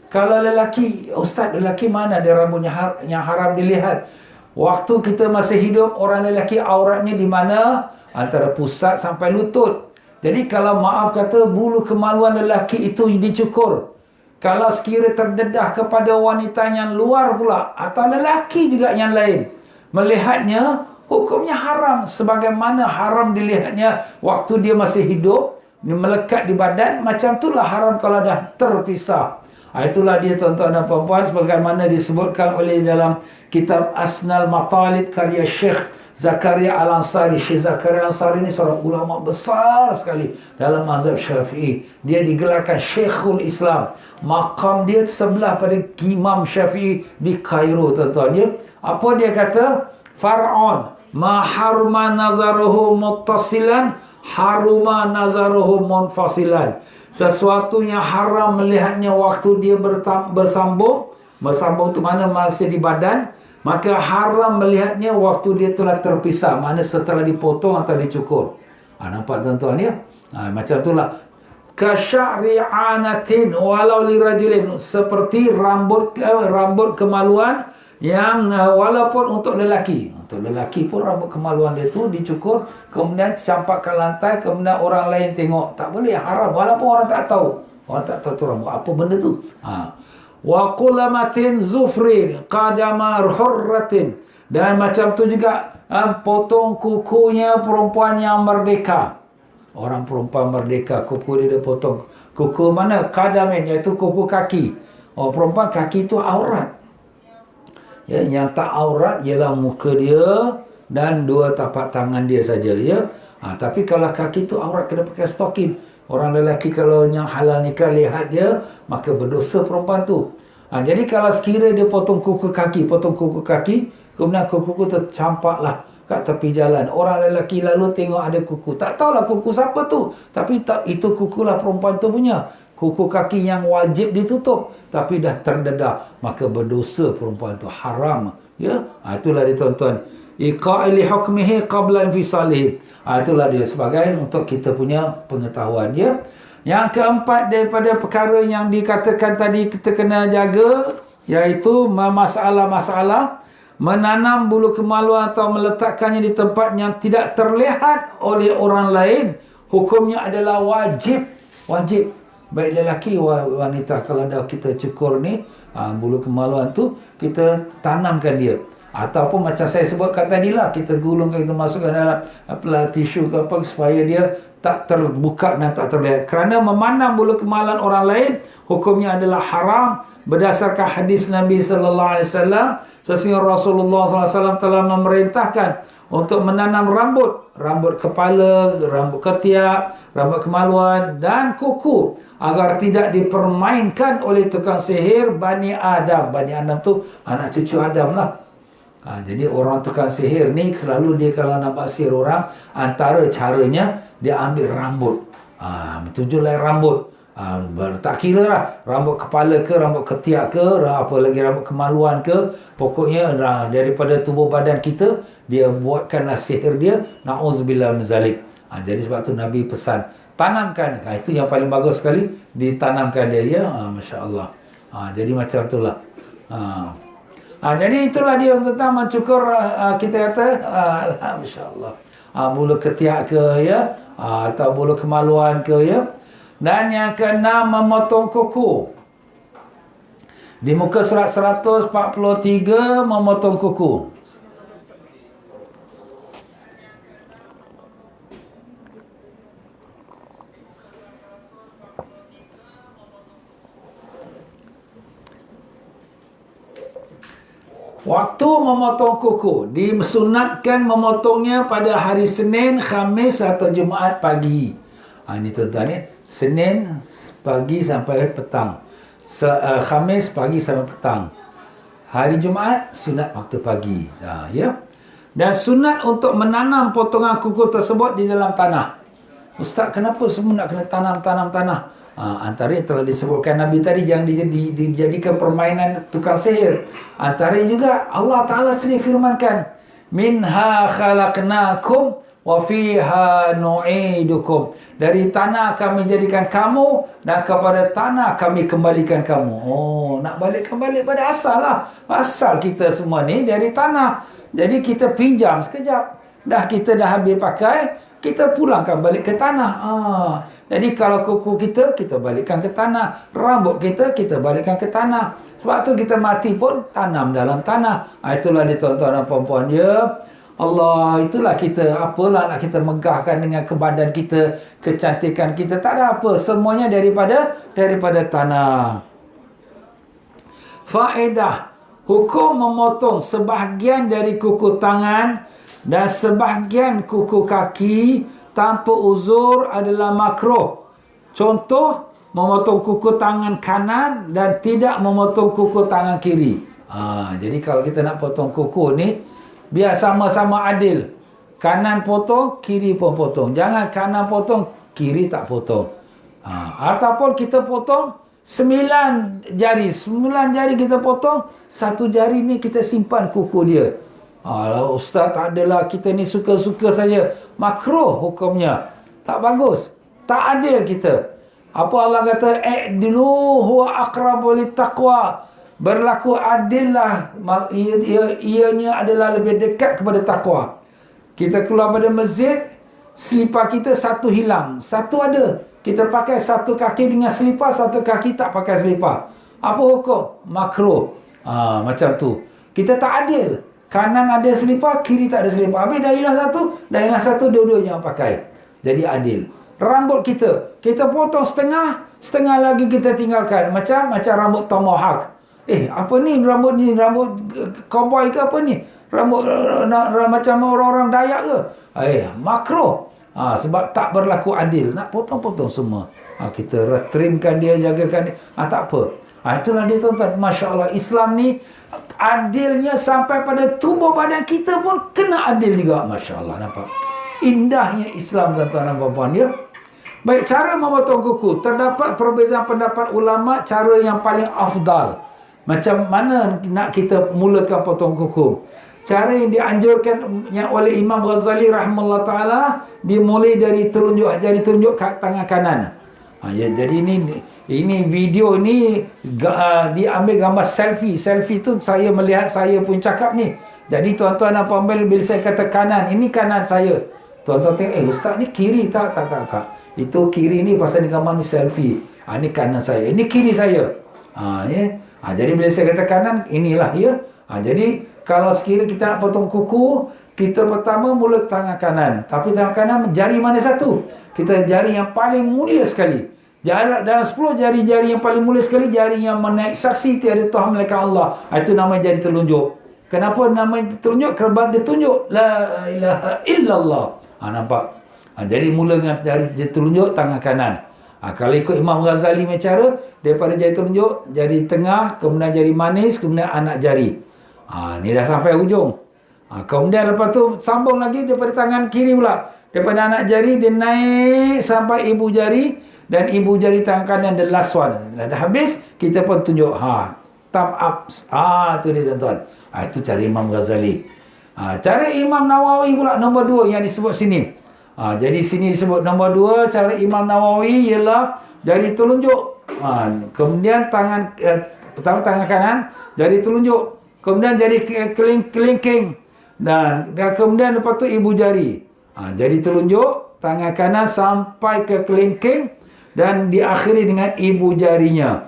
Kalau lelaki, ustaz, lelaki mana dia rambutnya yang haram dilihat? Waktu kita masih hidup, orang lelaki auratnya di mana? Antara pusat sampai lutut. Jadi kalau maaf kata bulu kemaluan lelaki itu dicukur, kalau sekira terdedah kepada wanita yang luar pula, atau lelaki juga yang lain, melihatnya, hukumnya haram. Sebagaimana haram dilihatnya waktu dia masih hidup, melekat di badan, macam itulah haram kalau dah terpisah. Itulah dia tuan-tuan dan puan-puan, sebagaimana disebutkan oleh dalam kitab Asnal Matalib karya Syekh Zakaria Al-Ansari. Syekh Zakaria Al-Ansari ini seorang ulama besar sekali dalam mazhab Syafi'i. Dia digelarkan Syekhul Islam. Maqam dia sebelah pada Imam Syafi'i di Kairo, tuan-tuan. Apa dia kata? Far'on ma haruma nazaruhu muttasilan haruma nazaruhu munfasilan. Sesuatu yang haram melihatnya waktu dia bersambung. Bersambung itu mana masih di badan. Maka haram melihatnya waktu dia telah terpisah. Mana setelah dipotong atau dicukur. Nampak tuan-tuan ya? Macam itulah. Kasya'ri'anatin walau lirajulin. Seperti rambut kemaluan yang walaupun untuk lelaki. Untuk lelaki pun rambut kemaluan dia tu dicukur, kemudian campak ke lantai, kemudian orang lain tengok. Tak boleh, haram. Walaupun orang tak tahu. Orang tak tahu tu rambut apa benda tu. Wa qulamatin zufrin qadama hurratin. Dan macam tu juga potong kukunya perempuan yang merdeka. Orang perempuan merdeka, kuku dia potong. Kuku mana? Qadamin, iaitu kuku kaki. Perempuan kaki tu aurat. Ya, yang tak aurat ialah muka dia dan dua tapak tangan dia saja, ya. Tapi kalau kaki tu aurat, kena pakai stokin. Orang lelaki kalau yang halal nikah lihat dia, maka berdosa perempuan tu. Jadi kalau sekira dia potong kuku kaki, kemudian kuku tercampaklah kat tepi jalan. Orang lelaki lalu tengok ada kuku. Tak tahulah kuku siapa tu. Tapi tak, itu kukulah perempuan tu punya. Kuku kaki yang wajib ditutup. Tapi dah terdedah. Maka berdosa perempuan tu. Haram. Ya, itulah dia tuan-tuan. Iqa'ili hukmihi qabla infisalihi. Itulah dia sebagai untuk kita punya pengetahuan, ya. Yang keempat daripada perkara yang dikatakan tadi kita kena jaga, iaitu masalah-masalah menanam bulu kemaluan atau meletakkannya di tempat yang tidak terlihat oleh orang lain. Hukumnya adalah wajib. Wajib. Baik lelaki wanita, kalau dah kita cukur ni bulu kemaluan tu, kita tanamkan dia. Ataupun macam saya sebutkan tadi lah, kita gulungkan, kita masukkan dalam tisu ke apa, supaya dia tak terbuka dan tak terlihat. Kerana memandang bulu kemaluan orang lain, hukumnya adalah haram. Berdasarkan hadis Nabi sallallahu alaihi wasallam, sesungguhnya Rasulullah sallallahu alaihi wasallam telah memerintahkan untuk menanam rambut kepala, rambut ketiak, rambut kemaluan dan kuku, agar tidak dipermainkan oleh tukang sihir Bani Adam. Bani Adam tu anak cucu Adam lah. Jadi orang tukang sihir ni selalu dia kalau nampak sihir orang, antara caranya dia ambil rambut. Tujulah rambut. Tak kira lah, rambut kepala ke, rambut ketiak ke, apa lagi rambut kemaluan ke, pokoknya daripada tubuh badan kita, dia buatkanlah sihir dia. Na'udzubillah min zalik. Jadi sebab tu Nabi pesan, tanamkan. Itu yang paling bagus sekali, ditanamkan dia, ya. Masya Allah. Jadi macam itulah. Jadi itulah dia tentang mencukur, kita kata Masya Allah, bulu ketiak ke, ya, atau bulu kemaluan ke, ya. Dan yang keenam, memotong kuku. Di muka surat 143, memotong kuku. Waktu memotong kuku, disunatkan memotongnya pada hari Senin, Khamis atau Jumaat pagi. Ini tuan-tuan ni, Senin pagi sampai petang, Khamis pagi sampai petang, hari Jumaat sunat waktu pagi, ya. Dan sunat untuk menanam potongan kuku tersebut di dalam tanah. Ustaz, kenapa semua nak kena tanam tanah? Antara telah disebutkan Nabi tadi, jangan dijadikan permainan tukang sihir. Antara juga Allah Ta'ala sendiri firmankan, minha khalaqnakum wa fiha nu'idukum. Dari tanah kami jadikan kamu, dan kepada tanah kami kembalikan kamu. Nak balik pada asal lah. Asal kita semua ni dari tanah. Jadi kita pinjam sekejap, kita dah habis pakai, kita pulangkan balik ke tanah. Jadi kalau kuku kita balikkan ke tanah. Rambut kita balikkan ke tanah. Sebab tu kita mati pun tanam dalam tanah. Itulah dia tuan-tuan dan puan-puan, ya. Allah, itulah kita, apalah nak kita megahkan dengan kebadan kita, kecantikan kita, tak ada apa, semuanya daripada tanah. Faedah, hukum memotong sebahagian dari kuku tangan dan sebahagian kuku kaki tanpa uzur adalah makruh. Contoh, memotong kuku tangan kanan dan tidak memotong kuku tangan kiri. Jadi kalau kita nak potong kuku ni, biar sama-sama adil. Kanan potong, kiri pun potong. Jangan kanan potong, kiri tak potong. Ataupun kita potong 9 jari. 9 jari kita potong, 1 jari ni kita simpan kuku dia. Ustaz, tak adalah, kita ni suka-suka saja. Makruh hukumnya. Tak bagus. Tak adil kita. Apa Allah kata? I'dilu huwa aqrabu littaqwa. Berlaku adillah, ianya adalah lebih dekat kepada takwa. Kita keluar pada masjid, selipar kita satu hilang, satu ada. Kita pakai satu kaki dengan selipar, satu kaki tak pakai selipar. Apa hukum? Makruh. Macam tu. Kita tak adil. Kanan ada selipar, kiri tak ada selipar. Habis dailah satu dua-duanya pakai. Jadi adil. Rambut kita potong setengah, setengah lagi kita tinggalkan. Macam rambut tomahawk. Apa ni rambut ni? Rambut cowboy ke apa ni? Rambut macam orang-orang Dayak ke? Makruh. Sebab tak berlaku adil. Nak potong-potong semua. Kita trimkan dia, jagakan dia. Tak apa. Itulah dia tuan-tuan. Masya Allah, Islam ni adilnya sampai pada tubuh badan kita pun kena adil juga. Masya Allah, nampak? Indahnya Islam, tuan-tuan dan puan-puan, ya. Baik, cara memotong kuku. Terdapat perbezaan pendapat ulama cara yang paling afdal. Macam mana nak kita mulakan potong kuku. Cara yang dianjurkan yang oleh Imam Ghazali rahimahullah ta'ala, dimulai dari jari telunjuk tangan kanan. Jadi ini video ni diambil gambar selfie. Selfie tu saya melihat saya pun cakap ni. Jadi tuan-tuan dan puan-puan, bila saya kata kanan, ini kanan saya. Tuan-tuan tengok, ustaz ni kiri tak. Itu kiri ni pasal ni gambar ni selfie. Ini kanan saya. Ini kiri saya. Jadi bila saya kata kanan, inilah ya. Jadi kalau sekiranya kita nak potong kuku, kita pertama mula tangan kanan. Tapi tangan kanan jari mana satu? Kita jari yang paling mulia sekali. Dalam 10 jari-jari yang paling mulia sekali, jari yang menaik saksi tiada Tuhan melainkan Allah. Itu namanya jari telunjuk. Kenapa namanya telunjuk? Kerana dia tunjuk la ilaha illallah. Nampak? Jadi mula dengan jari telunjuk tangan kanan. Kalau ikut Imam Ghazali punya cara, daripada jari telunjuk, jari tengah, kemudian jari manis, kemudian anak jari. Ni dah sampai hujung. Kemudian lepas tu sambung lagi daripada tangan kiri pula. Daripada anak jari dia naik sampai ibu jari, dan ibu jari tangan kanan the last one. Dah habis, kita pun tunjuk thumb up. Tu dia tuan-tuan. Itu cara Imam Ghazali. Cara Imam Nawawi pula nombor 2 yang disebut sini. Jadi sini disebut nombor 2, cara Imam Nawawi ialah jari telunjuk. Kemudian pertama tangan kanan, jari telunjuk. Kemudian jari kelingking. Dan kemudian lepas tu ibu jari. Jari telunjuk, tangan kanan sampai ke kelingking. Dan diakhiri dengan ibu jarinya.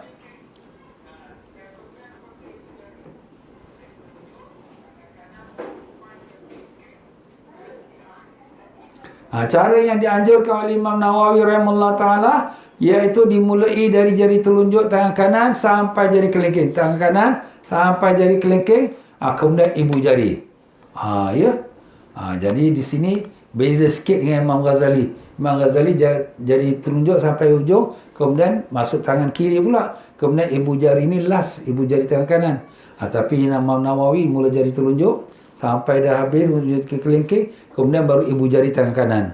Cara yang dianjurkan oleh Imam Nawawi rahimahullah ta'ala, iaitu dimulai dari jari telunjuk tangan kanan sampai jari kelingking. Tangan kanan sampai jari kelingking, kemudian ibu jari. Jadi di sini beza sikit dengan Imam Ghazali. Imam Ghazali jari telunjuk sampai hujung, kemudian masuk tangan kiri pula, kemudian ibu jari ni last, ibu jari tangan kanan. Tapi Imam Nawawi mula jari telunjuk sampai dah habis ke kelingking, kemudian baru ibu jari tangan kanan.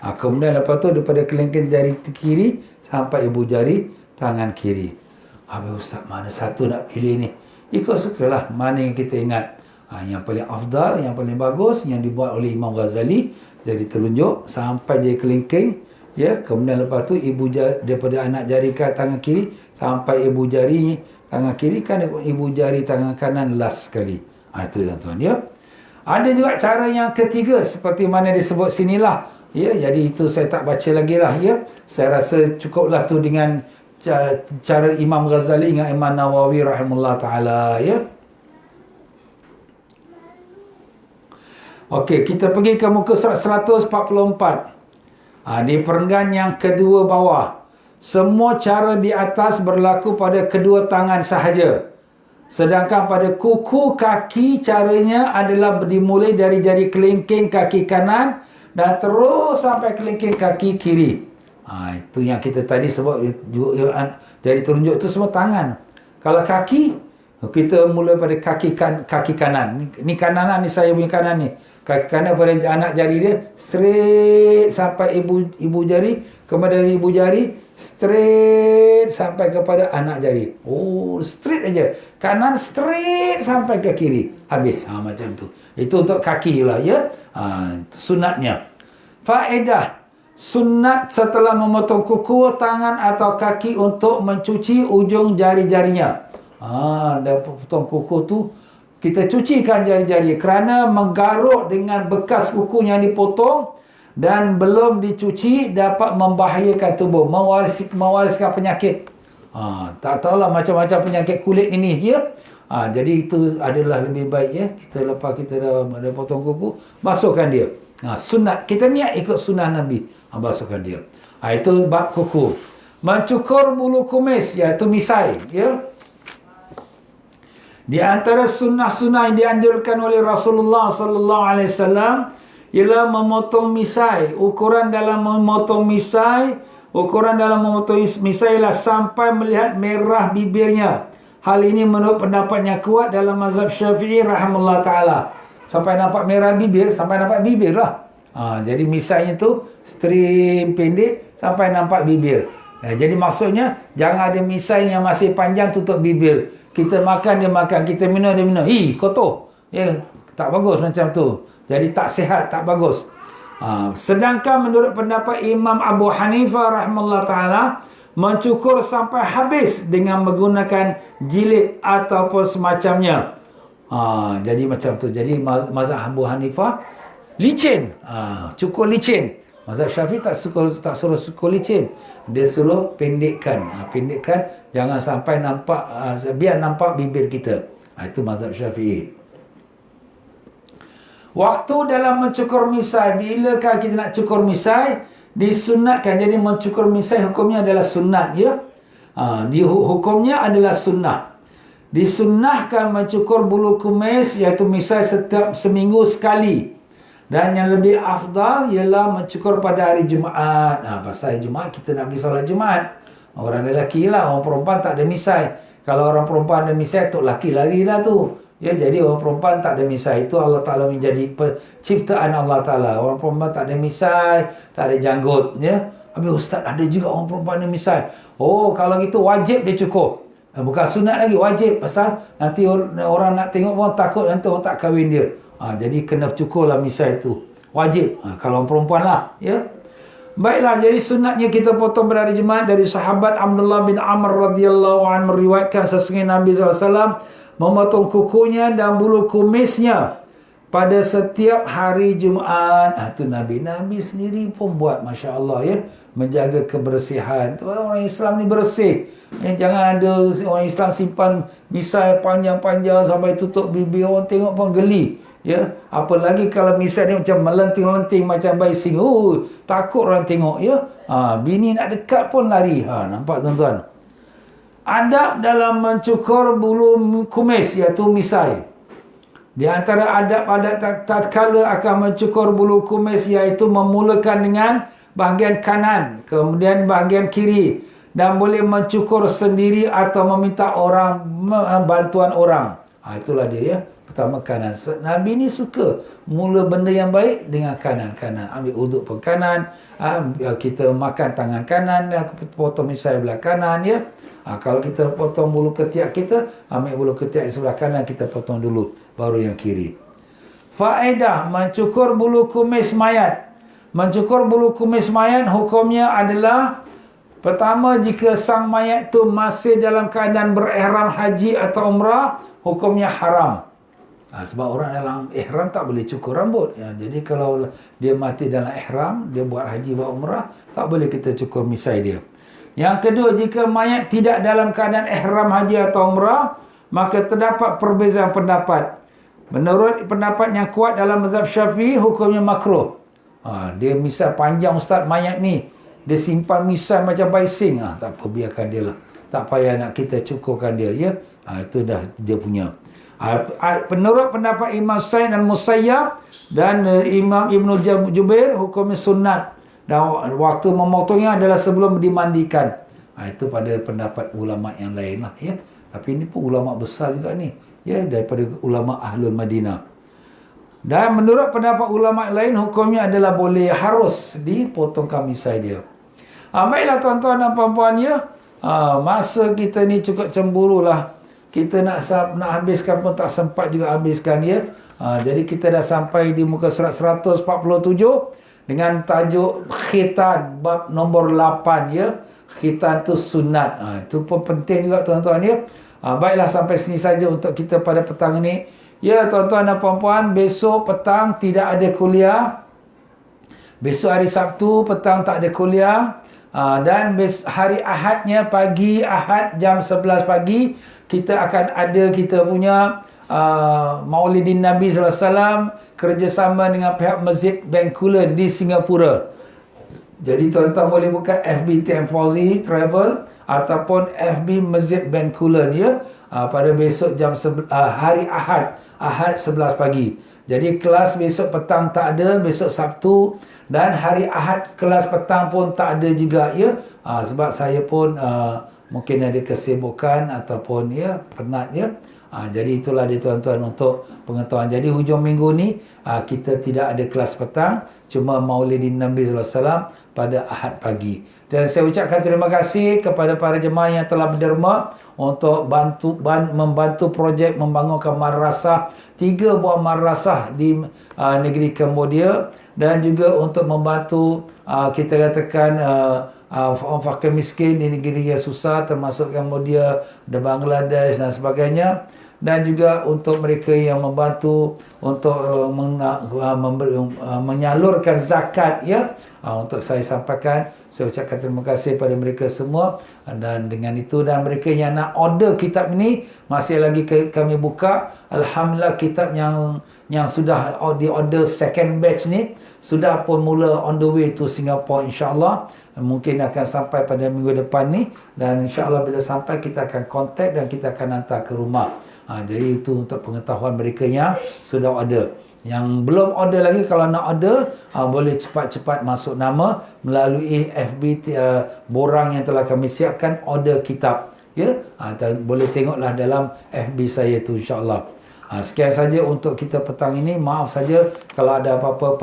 Kemudian lepas tu daripada kelingking jari kiri sampai ibu jari tangan kiri. Habis ustaz, mana satu nak pilih ni? Ikut sukalah mana yang kita ingat. Yang paling afdal, yang paling bagus, yang dibuat oleh Imam Ghazali, jadi telunjuk sampai jari kelingking, ya. Kemudian lepas tu ibu jari, daripada anak jari ke tangan kiri sampai ibu jari tangan kiri, kan ibu jari tangan kanan last sekali. Itu tuan-tuan, ya. Ada juga cara yang ketiga seperti mana disebut sinilah, ya. Jadi itu saya tak baca lagi lah, ya. Saya rasa cukuplah tu dengan cara Imam Ghazali dengan Imam Nawawi rahimahullah ta'ala, ya. Okey, kita pergi ke muka surat 144. Di perenggan yang kedua bawah. Semua cara di atas berlaku pada kedua tangan sahaja. Sedangkan pada kuku kaki caranya adalah dimulai dari jari kelingking kaki kanan dan terus sampai kelingking kaki kiri. Itu yang kita tadi sebut, jari telunjuk itu semua tangan. Kalau kaki, kita mula pada kaki kanan. Ni kanan, ni saya punya kanan ni. Kaki kanan pada anak jari dia straight sampai ibu jari, kemudian dari ibu jari straight sampai kepada anak jari. Straight aja. Kanan straight sampai ke kiri. Habis. Macam tu. Itu untuk kaki lah, ya. Sunatnya. Faedah. Sunat setelah memotong kuku tangan atau kaki untuk mencuci ujung jari-jarinya. Dah potong kuku tu, kita cucikan jari-jari kerana menggaruk dengan bekas kuku yang dipotong dan belum dicuci dapat membahayakan tubuh, mewariskan penyakit. Tak tahulah macam-macam penyakit kulit ini, ya. Jadi itu adalah lebih baik, ya. Lepas kita dah potong kuku, basuhkan dia. Sunat. Kita niat ikut sunnah Nabi. Basuhkan dia. Itu bab kuku. Mencukur bulu kumis, iaitu misai, ya. Di antara sunnah-sunnah yang dianjurkan oleh Rasulullah sallallahu alaihi wasallam ialah memotong misai. Ukuran dalam memotong misai ialah sampai melihat merah bibirnya. Hal ini menurut pendapat yang kuat dalam mazhab Syafi'i rahimahullah taala. Sampai nampak merah bibir, sampai nampak bibir lah. Jadi misainya tu string pendek sampai nampak bibir. Jadi maksudnya jangan ada misai yang masih panjang tutup bibir. Kita makan, dia makan. Kita minum, dia minum. Kotor. Ya, tak bagus macam tu. Jadi tak sihat, tak bagus. Sedangkan menurut pendapat Imam Abu Hanifah rahimahullah ta'ala, mencukur sampai habis dengan menggunakan jilid ataupun semacamnya. Jadi macam tu. Jadi mazhab Abu Hanifah, licin. Cukur licin. Mazhab Syafi'i tak suruh cukur licin. Dia suruh pendekkan. Pendekkan, jangan sampai nampak, biar nampak bibir kita. Itu mazhab Syafi'i. Waktu dalam mencukur misai, bilakah kita nak cukur misai? Disunatkan. Jadi mencukur misai hukumnya adalah sunat, ya. Hukumnya adalah sunnah. Disunnahkan mencukur bulu kumis, iaitu misai setiap seminggu sekali. Dan yang lebih afdal ialah mencukur pada hari Jumaat. Pasal hari Jumaat kita nak pergi solat Jumaat. Orang lelaki lah, orang perempuan tak ada misai. Kalau orang perempuan ada misai, tok lelaki lari dah tu. Ya, jadi orang perempuan tak ada misai. Itu Allah Ta'ala menjadi penciptaan Allah Ta'ala. Orang perempuan tak ada misai, tak ada janggut. Ya. Habis ustaz, ada juga orang perempuan ada misai. Kalau gitu wajib dia cukur. Bukan sunat lagi, wajib. Pasal nanti orang nak tengok pun takut nanti orang tak kahwin dia. Jadi kena cukurlah misai itu. Wajib. Kalau orang perempuan lah. Ya. Baiklah, jadi sunatnya kita potong pada hari Jumaat. Dari sahabat Abdullah bin Amr radhiyallahu anhu meriwayatkan sesungguhnya Nabi SAW memotong kukunya dan bulu kumisnya pada setiap hari Jumaat. Itu Nabi sendiri pun buat, Masya Allah, ya. Menjaga kebersihan. Orang Islam ni bersih. Jangan ada orang Islam simpan misai panjang-panjang sampai tutup bibir. Orang tengok pun geli. Ya, apalagi kalau misai ni macam melenting-lenting macam bayi sing. Takut orang tengok, ya. Bini nak dekat pun lari. Nampak tuan-tuan. Adab dalam mencukur bulu kumis, iaitu misai. Di antara adab-adab tatkala akan mencukur bulu kumis, iaitu memulakan dengan bahagian kanan, kemudian bahagian kiri, dan boleh mencukur sendiri atau meminta orang bantuan orang. Itulah dia, ya. Pertama kanan. Nabi ni suka mula benda yang baik dengan kanan-kanan. Ambil uduk pun kanan. Kita makan tangan kanan. Potong misai belah kanan, ya. Kalau kita potong bulu ketiak kita, ambil bulu ketiak sebelah kanan, kita potong dulu. Baru yang kiri. Faedah mencukur bulu kumis mayat. Mencukur bulu kumis mayat hukumnya adalah, pertama, jika sang mayat tu masih dalam keadaan berihram haji atau umrah, hukumnya haram. Sebab orang dalam ihram tak boleh cukur rambut. Jadi kalau dia mati dalam ihram, dia buat haji, buat umrah, tak boleh kita cukur misai dia. Yang kedua, jika mayat tidak dalam keadaan ihram haji atau umrah, maka terdapat perbezaan pendapat. Menurut pendapat yang kuat dalam mazhab Syafi'i, hukumnya makruh. Dia misai panjang, ustaz, mayat ni. Dia simpan misai macam bayi sing. Tak apa, biarkan dia lah. Tak payah nak kita cukurkan dia, ya. Itu dah dia punya. Menurut pendapat Imam Sa'id al-Musayyab dan Imam Ibn Jubair, hukumnya sunat. Dan waktu memotongnya adalah sebelum dimandikan. Itu pada pendapat ulama yang lain lah, ya. Tapi ini pun ulama besar juga ni, ya, daripada ulama Ahlul Madinah. Dan menurut pendapat ulama lain, hukumnya adalah boleh, harus dipotongkan misai dia. Baiklah tuan-tuan dan puan-puan, ya. Masa kita ni cukup cemburu lah. Kita nak habiskan pun tak sempat juga habiskan, ya. Jadi kita dah sampai di muka surat 147 dengan tajuk khitan bab nombor 8, ya. Khitan tu sunat. Itu pun penting juga tuan-tuan, ya. Baiklah, sampai sini saja untuk kita pada petang ini. Ya tuan-tuan dan puan-puan, besok petang tidak ada kuliah. Besok hari Sabtu petang tak ada kuliah. Dan hari Ahadnya pagi, Ahad jam 11 pagi, kita akan ada kita punya Maulidin Nabi SAW kerjasama dengan pihak Masjid Bencoolen di Singapura. Jadi tuan-tuan boleh buka FB TM Fauzi Travel ataupun FB Masjid Bencoolen ya. Pada besok hari Ahad 11 pagi. Jadi kelas besok petang tak ada, besok Sabtu, dan hari Ahad kelas petang pun tak ada juga ya. Sebab saya pun mungkin ada kesibukan ataupun ya penat ya. Jadi itulah dia tuan-tuan untuk pengetahuan. Jadi hujung minggu ni kita tidak ada kelas petang, cuma Maulidin Nabi SAW pada Ahad pagi. Dan saya ucapkan terima kasih kepada para jemaah yang telah berderma untuk membantu projek membangunkan madrasah, 3 buah madrasah di negeri Cambodia, dan juga untuk membantu kita katakan orang fakir miskin di negeri yang susah termasuk Cambodia dan Bangladesh dan sebagainya. Dan juga untuk mereka yang membantu untuk menyalurkan zakat ya. Untuk saya sampaikan, saya ucapkan terima kasih pada mereka semua. Dan dengan itu, dan mereka yang nak order kitab ini masih lagi kami buka. Alhamdulillah, kitab yang sudah di order second batch ni sudah pun mula on the way to Singapore, insya-Allah. Mungkin akan sampai pada minggu depan ni, dan insya-Allah bila sampai kita akan contact dan kita akan hantar ke rumah. Jadi itu untuk pengetahuan mereka yang sudah order. Yang belum order lagi, kalau nak order boleh cepat-cepat masuk nama melalui FB borang yang telah kami siapkan order kitab ya. Boleh tengoklah dalam FB saya tu, insya-Allah. Sekian saja untuk kita petang ini. Maaf saja kalau ada apa-apa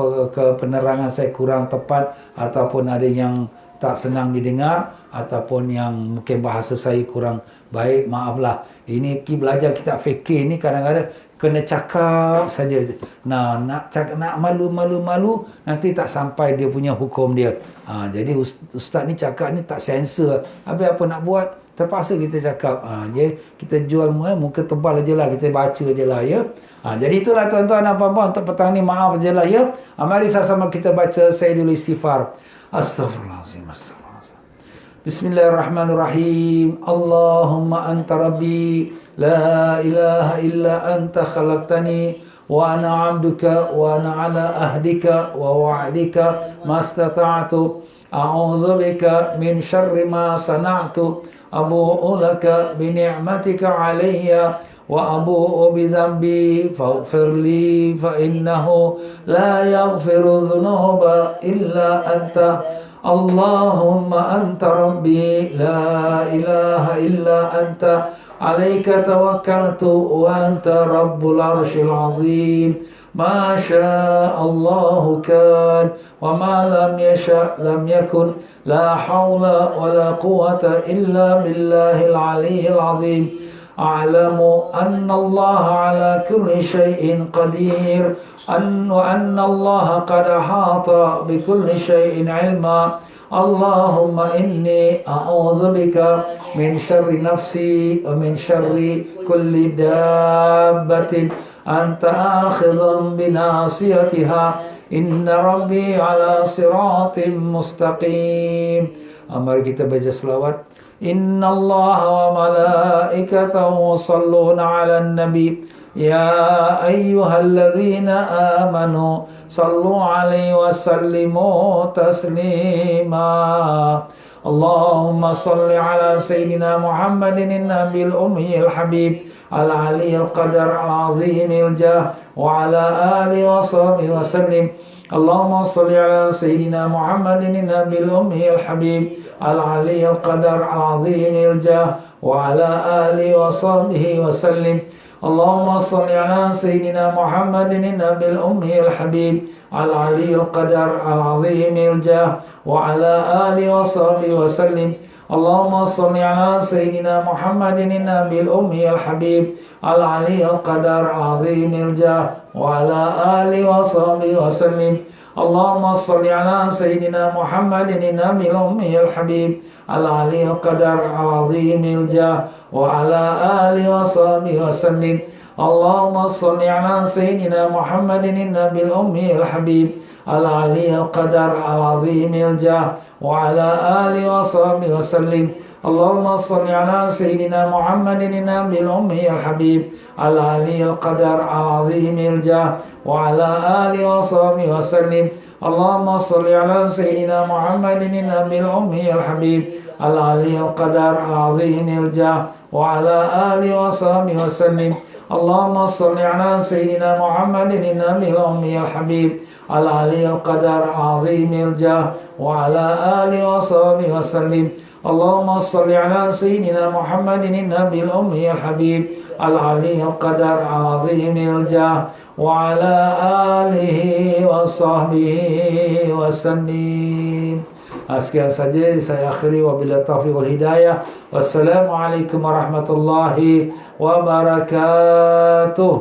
penerangan saya kurang tepat ataupun ada yang tak senang didengar ataupun yang mungkin bahasa saya kurang baik, maaflah. Ini belajar kitab fikih ni kadang-kadang kena cakap saja. Nak malu nanti tak sampai dia punya hukum dia. Jadi ustaz ni cakap ni tak sensor. Habis apa nak buat? Terpaksa kita cakap. Jadi kita jual muka tebal aje lah, kita baca aje lah ya. Jadi itulah tuan-tuan dan puan-puan untuk petang ni, maaf aje lah ya. Mari sama-sama kita baca Sayyidul Istighfar. Astaghfirullahaladzim. Bismillahirrahmanirrahim. Allahumma anta rabbi la ilaha illa anta khalaqtani wa ana 'abduka wa ana 'ala ahdika wa wa'dika mastata'tu. A'udzu bika min syarri ma sana'tu. Abu'u laka bi ni'matika 'alayya wa abu'u bi dhanbi faghfir li fa innahu la yaghfiru dhunuba illa anta. Allahumma anta rabbi la ilaha illa anta alaika tawakkaltu wa anta rabbul arshil azim. Ma syaa Allahu kan wa ma lam yasha lam yakun. La hawla wa la quwwata illa billahil aliyyil azim. A'lamu anna Allah ala kulli shay'in qadir wa anna Allah qad ahata bi kulli shay'in ilma. Allahumma inni a'udzu bika min syarri nafsi wa min syarri kulli dabbatin anta akhidhun bi nasiyatiha. Inna rabbi ala siratim mustaqim. Mari kita baca selawat. Inna Allah wa malaikatahu yusalluna 'alan nabi ya ayyuhalladzina amanu sallu 'alaihi wa sallimu taslima. Allahumma salli 'ala sayyidina Muhammadin an-nabiyil ummiyil habib al-'aliyyil qadar al-'azimil jah wa 'ala alihi wa sahbihi wa sallim. Allahumma salli 'ala sayyidina Muhammadin an-nabiyil ummiyil habib al-'aliyyil qadar al-'azimil jah wa 'ala alihi wa sahbihi wa sallim. Allahumma salli 'ala sayyidina Muhammadin an-nabiyil ummiyil habib al-'aliyyil qadar al-'azimil jah wa 'ala alihi wa sahbihi wa sallim. Allahumma salli 'ala sayyidina Muhammadin an-nabiyil ummiyil habib al-'aliyyil qadar al-'azimil jah wa 'ala alihi wa sahbihi wa sallim. Allahumma salli 'ala sayyidina Muhammadin an-nabiyil ummiyil habib al-'aliyyil qadar al-'azimil jah wa 'ala alihi wa sahbihi wa sallim. اللهم صل على سيدنا محمد النبي الأمي الحبيب العلي القدر العظيم الجاه وعلى آله وصحبه وسلم. اللهم صل على سيدنا محمد النبي الأمي الحبيب العلي القدر العظيم الجاه وعلى آله وصحبه وسلم. اللهم صل على سيدنا محمد النبي الأمي الحبيب العلي القدر العظيم الجاه وعلى آله وصحبه وسلم. اللهم صل على سيدنا محمد النبي الأمي الحبيب العلي القدر العظيم الجاه وعلى آله وصحبه وسلم. اللهم صل على سيدنا محمد النبي الأمي الحبيب العلي القدر العظيم الجاه وعلى آله وصحبه وسلم. Sekian saja saya akhiri, wabillahi taufiq wal hidayah. Wassalamualaikum warahmatullahi wabarakatuh.